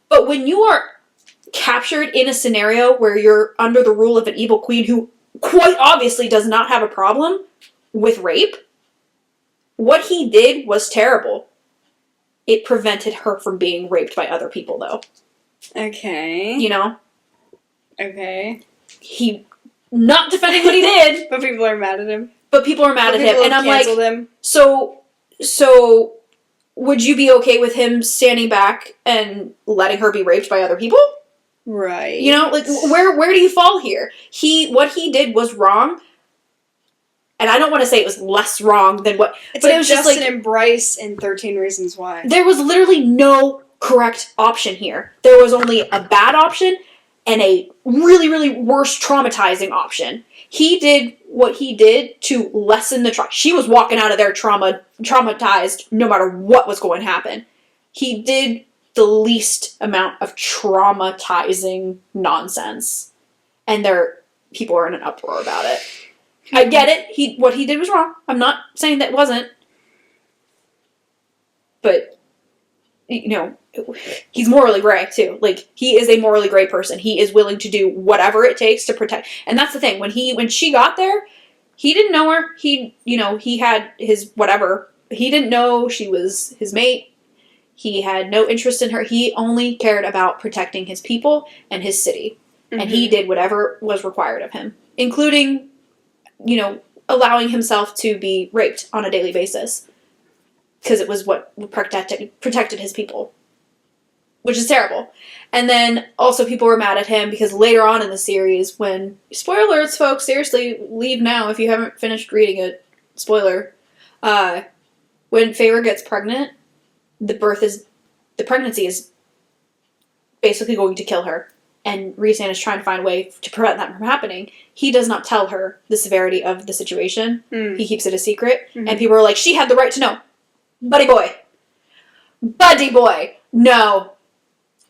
But when you are captured in a scenario where you're under the rule of an evil queen who quite obviously does not have a problem with rape, what he did was terrible. It prevented her from being raped by other people, though. Okay. Okay. He, not defending what he did. But people are mad at him. But people are mad at him. And I'm like, him. So, would you be okay with him standing back and letting her be raped by other people? Right. Where do you fall here? What he did was wrong. And I don't want to say it was less wrong than what... It's but like it was Justin just and Bryce in 13 Reasons Why. There was literally no correct option here. There was only a bad option and a really, really worse traumatizing option. He did what he did to lessen the trauma. She was walking out of there traumatized no matter what was going to happen. He did the least amount of traumatizing nonsense. And people are in an uproar about it. I get it. What he did was wrong. I'm not saying that it wasn't. But, he's morally gray, too. He is a morally gray person. He is willing to do whatever it takes to protect. And that's the thing. When she got there, he didn't know her. He had his whatever. He didn't know she was his mate. He had no interest in her. He only cared about protecting his people and his city. Mm-hmm. And he did whatever was required of him, including, allowing himself to be raped on a daily basis. Because it was what protected his people. Which is terrible. And then, also, people were mad at him because later on in the series, when... Spoilers, folks! Seriously, leave now if you haven't finished reading it. Spoiler. When Feyre gets pregnant, the birth is the pregnancy is basically going to kill her, and Rhysand is trying to find a way to prevent that from happening. He does not tell her the severity of the situation. He keeps it a secret, and people are like, she had the right to know. Buddy boy. No.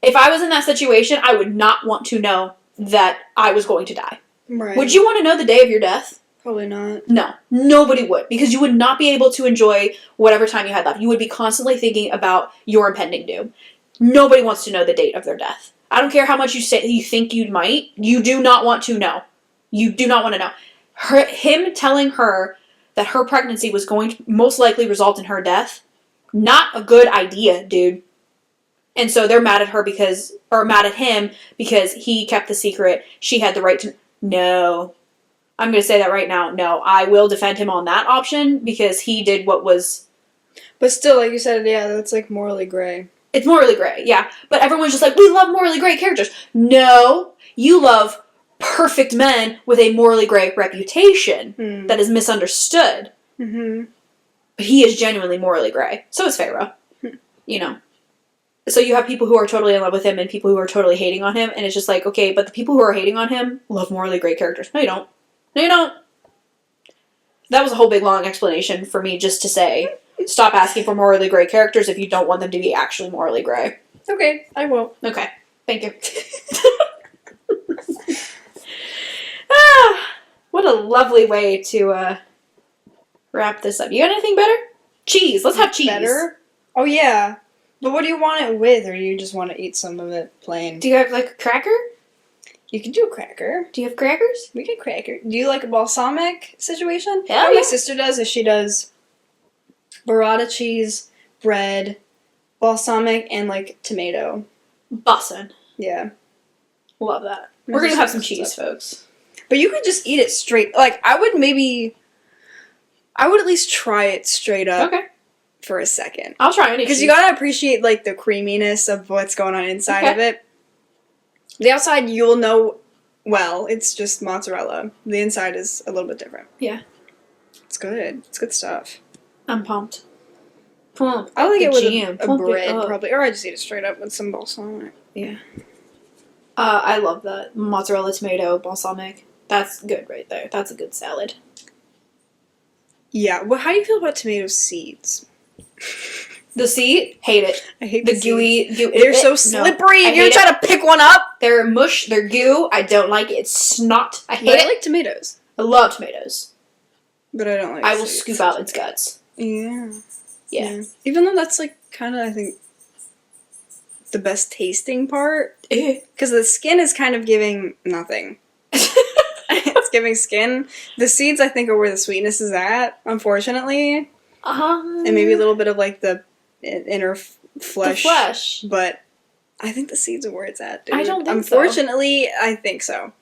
If I was in that situation, I would not want to know that I was going to die. Right. Would you want to know the day of your death? Probably not. No. Nobody would, because you would not be able to enjoy whatever time you had left. You would be constantly thinking about your impending doom. Nobody wants to know the date of their death. I don't care how much you say you think you might. You do not want to know. You do not want to know. Him telling her that her pregnancy was going to most likely result in her death, not a good idea, dude. And so they're mad at her mad at him because he kept the secret. She had the right to... No. I'm going to say that right now. No, I will defend him on that option because he did what was... But still, like you said, yeah, that's like morally gray. It's morally gray, yeah. But everyone's just like, we love morally gray characters. No, you love perfect men with a morally gray reputation that is misunderstood. Mm-hmm. But he is genuinely morally gray. So is Pharaoh. You know. So you have people who are totally in love with him and people who are totally hating on him. And it's just like, okay, but the people who are hating on him love morally gray characters. No, you don't. No, you don't. That was a whole big long explanation for me just to say, stop asking for morally gray characters if you don't want them to be actually morally gray. Okay, I will. Okay. Thank you. What a lovely way to wrap this up. You got anything better? Cheese. Let's have cheese. Better? Oh, yeah. But what do you want it with, or do you just want to eat some of it plain? Do you have, like, a cracker? You can do a cracker. Do you have crackers? We can cracker. Do you like a balsamic situation? Hell What yeah. my sister does is she does burrata cheese, bread, balsamic, and, like, tomato. Bussin'. Yeah. Love that. We're gonna have some cheese, folks. But you could just eat it straight. Like, I would at least try it straight up. Okay. For a second. I'll try any Because you gotta appreciate, like, the creaminess of what's going on inside of it. The outside, you'll know, well, it's just mozzarella. The inside is a little bit different. Yeah. It's good. It's good stuff. I'm pumped. Pump. I like it with jam. a bread, probably. Or I just eat it straight up with some balsamic. Yeah. I love that. Mozzarella, tomato, balsamic. That's good right there. That's a good salad. Yeah. Well, how do you feel about tomato seeds? The seed? Hate it. I hate the gooey. They're so slippery. No, If you try to pick one up. They're mush. They're goo. I don't like it. It's snot. I hate But it. I like tomatoes. I love tomatoes. But I don't like I will seeds. scoop out its guts. Yeah. Yeah. Even though that's, like, kind of, I think, the best tasting part. Because the skin is kind of giving nothing. It's giving skin. The seeds, I think, are where the sweetness is at, unfortunately. And maybe a little bit of, like, the inner flesh. The flesh. But I think the seeds are where it's at, dude. I don't think so. Unfortunately, I think so.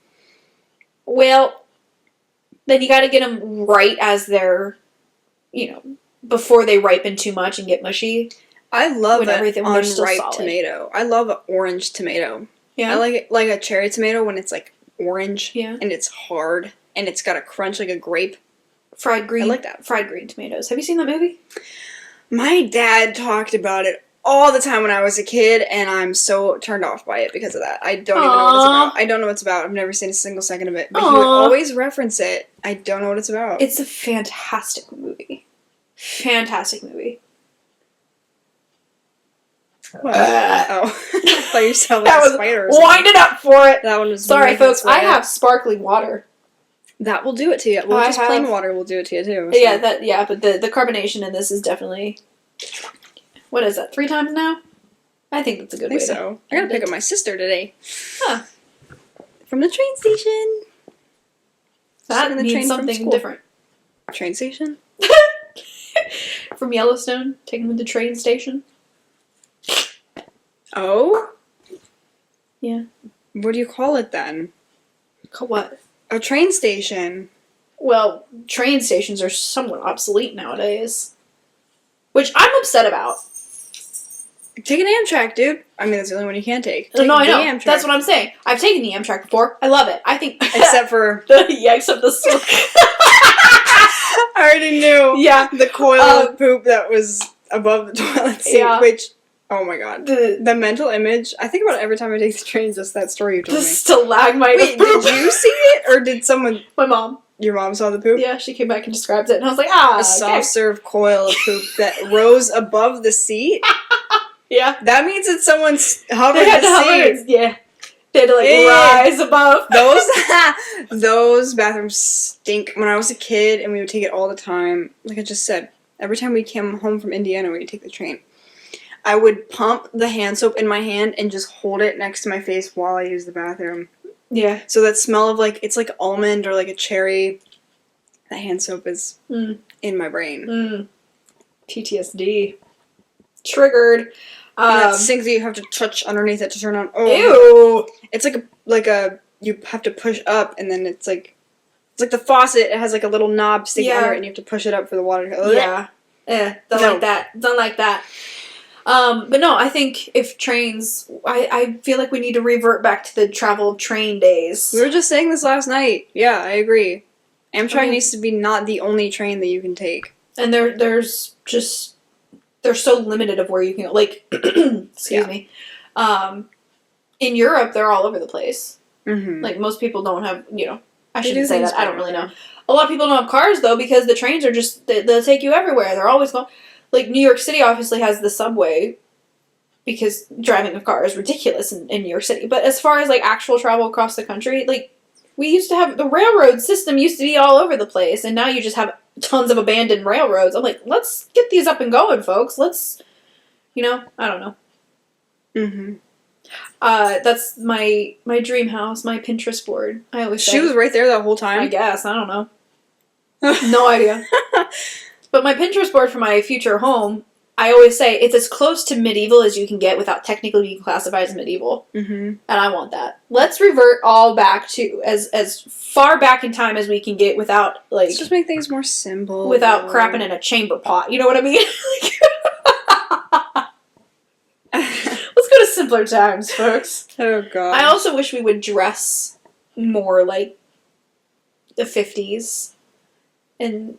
Well, then you gotta get them right as they're, before they ripen too much and get mushy. I love an they're still unripe solid. tomato. I love an orange tomato. Yeah. I like it like a cherry tomato when it's, like, orange. Yeah. And it's hard. And it's got a crunch like a grape. Fried green. I like that. Fried green tomatoes. Have you seen that movie? My dad talked about it all the time when I was a kid, and I'm so turned off by it because of that. I don't even know what it's about. I don't know what it's about. I've never seen a single second of it. But he would always reference it. I don't know what it's about. It's a fantastic movie. Fantastic movie. What? Oh. I thought you sounded like a spider or something. Wind it up for it. That one was Sorry, folks. I have sparkling water. That will do it to you. Well, just plain water will do it to you, too. So. Yeah, but the carbonation in this is definitely... What is that, 3 times now? I think that's a good way so. I gotta pick up my sister today. Huh. From the train station. That means something different. Train station? From Yellowstone, taking them to the train station. Oh? Yeah. What do you call it then? What? A train station. Well, train stations are somewhat obsolete nowadays. Which I'm upset about. Take an Amtrak, dude. I mean, that's the only one you can take. No, I know. Amtrak. That's what I'm saying. I've taken the Amtrak before. I love it. I think... Except for... except the... I already knew. Yeah. The coil of poop that was above the toilet seat, which... Oh my god. The mental image, I think about it every time I take the train, just that story you told The me. stalagmite Wait, of poop. did you see it? Or did someone... My mom. Your mom saw the poop? Yeah, she came back and described it, and I was like, ah, A soft serve coil of poop that rose above the seat? Yeah. That means that someone's hovered They had the to hover. seat. Yeah. They had to, like, Yeah. rise above. Those bathrooms stink. When I was a kid, and we would take it all the time, like I just said, every time we came home from Indiana, we would take the train. I would pump the hand soap in my hand and just hold it next to my face while I use the bathroom. Yeah. So that smell of, like, it's like almond or like a cherry. That hand soap is in my brain. PTSD. Triggered. And that sink that you have to touch underneath it to turn on. Oh. Ew. It's like a you have to push up, and then it's like the faucet. It has like a little knob sticking under it, and you have to push it up for the water to go. Yeah. Don't like that. Don't like that. But no, I think if trains, I feel like we need to revert back to the travel train days. We were just saying this last night. Yeah, I agree. Amtrak needs to be not the only train that you can take. And there's just, they're so limited of where you can go. Like, excuse me. In Europe, they're all over the place. Mm-hmm. Like, most people don't have, I They shouldn't do say things that. I don't really better. know. A lot of people don't have cars, though, because the trains are just, they'll take you everywhere. They're always going, like, New York City obviously has the subway, because driving a car is ridiculous in New York City. But as far as, like, actual travel across the country, like, we used to have, the railroad system used to be all over the place, and now you just have tons of abandoned railroads. I'm like, let's get these up and going, folks. Let's, I don't know. Mm-hmm. That's my dream house, my Pinterest board. I always say. She was right there that whole time. I guess. I don't know. No idea. But my Pinterest board for my future home, I always say it's as close to medieval as you can get without technically being classified as medieval. Mm-hmm. And I want that. Let's revert all back to as far back in time as we can get without, like... Let's just make things more simple. Without crapping in a chamber pot. You know what I mean? Let's go to simpler times, folks. Oh, God. I also wish we would dress more like the 50s. And,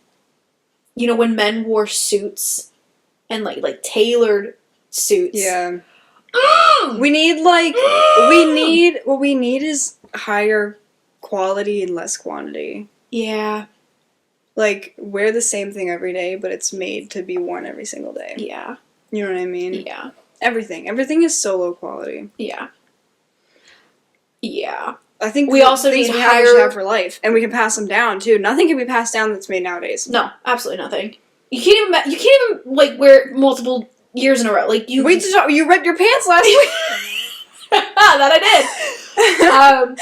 when men wore suits and, like tailored suits. Yeah. We need, what we need is higher quality and less quantity. Yeah. Like, wear the same thing every day, but it's made to be worn every single day. Yeah. You know what I mean? Yeah. Everything. Everything is so low quality. Yeah. Yeah. I think we also things need we higher... should have for life, and we can pass them down too. Nothing can be passed down that's made nowadays. No, absolutely nothing. You can't even like wear multiple years in a row. Like you. Wait, you ripped your pants last week. That I did.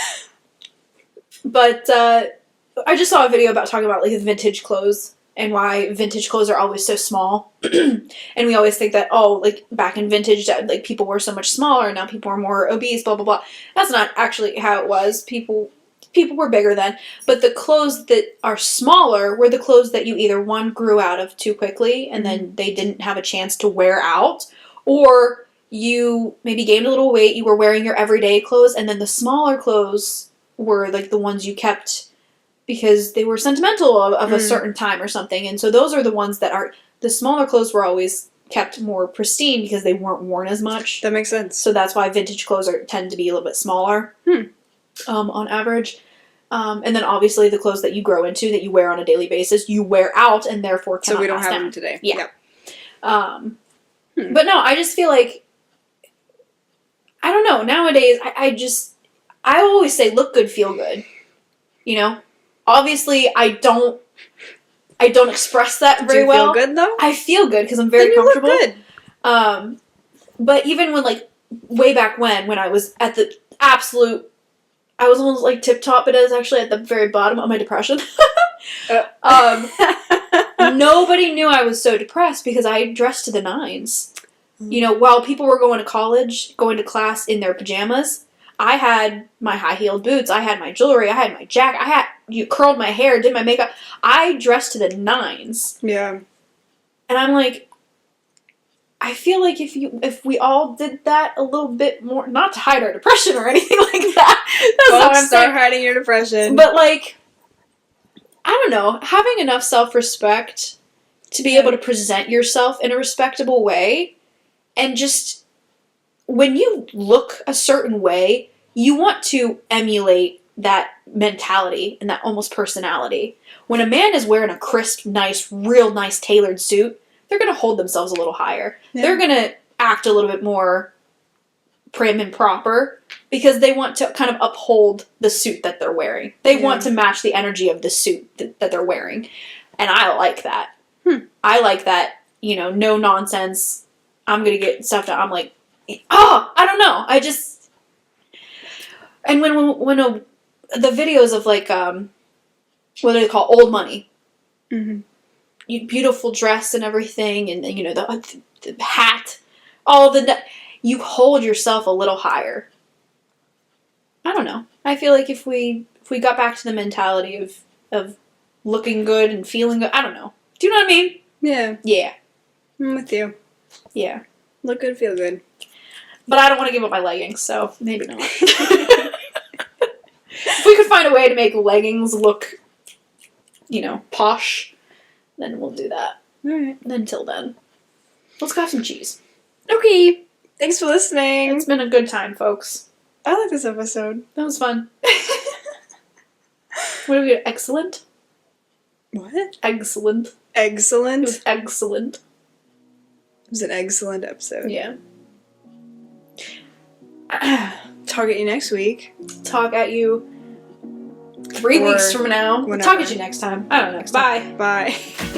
But I just saw a video about talking about like vintage clothes and why vintage clothes are always so small. And we always think that, like back in vintage, like people were so much smaller and now people are more obese, blah, blah, blah. That's not actually how it was. People were bigger then. But the clothes that are smaller were the clothes that you either, one, grew out of too quickly and then they didn't have a chance to wear out, or you maybe gained a little weight, you were wearing your everyday clothes, and then the smaller clothes were like the ones you kept because they were sentimental of a certain time or something. And so those are the ones that are, the smaller clothes were always kept more pristine because they weren't worn as much. That makes sense. So that's why vintage clothes tend to be a little bit smaller on average. And then obviously the clothes that you grow into, that you wear on a daily basis, you wear out and therefore cannot So we don't pass have down. them today. Yeah. Yep. But no, I just feel like, I don't know, nowadays, I always say look good, feel good. Obviously, I don't express that very well. Do you feel good, though? I feel good because I'm very comfortable. Look good. But even when, like, way back when I was at the absolute, I was almost, like, tip-top, but I was actually at the very bottom of my depression. Nobody knew I was so depressed because I dressed to the nines. While people were going to college, going to class in their pajamas, I had my high-heeled boots, I had my jewelry, I had my jacket, you curled my hair, did my makeup. I dressed to the nines. Yeah. And I'm like, I feel like if we all did that a little bit more, not to hide our depression or anything like that. That's not what I'm Start saying. hiding your depression. But like, I don't know, having enough self-respect to be able to present yourself in a respectable way and just when you look a certain way, you want to emulate that mentality and that almost personality. When a man is wearing a crisp, nice, real nice tailored suit, they're going to hold themselves a little higher. Yeah. They're going to act a little bit more prim and proper because they want to kind of uphold the suit that they're wearing. They want to match the energy of the suit that they're wearing. And I like that. I like that, you know, no nonsense. I'm going to get stuff done. I'm like, oh, I don't know. I just... And when the videos of, like, what do they call old money? Mm-hmm. Beautiful dress and everything, and, you know, the hat, all the... You hold yourself a little higher. I don't know. I feel like if we got back to the mentality of looking good and feeling good, I don't know. Do you know what I mean? Yeah. Yeah. I'm with you. Yeah. Look good, feel good. But I don't want to give up my leggings, so maybe not. If we could find a way to make leggings look, you know, posh, then we'll do that. Alright. Until then, let's go have some cheese. Okay. Thanks for listening. It's been a good time, folks. I like this episode. That was fun. What did we get? Excellent? What? Excellent. Eggcelent? It was excellent. It was an excellent episode. Yeah. Talk at you next week. Talk at you 3 weeks from now. Whenever. Talk at you next time. I don't know. Bye. Bye.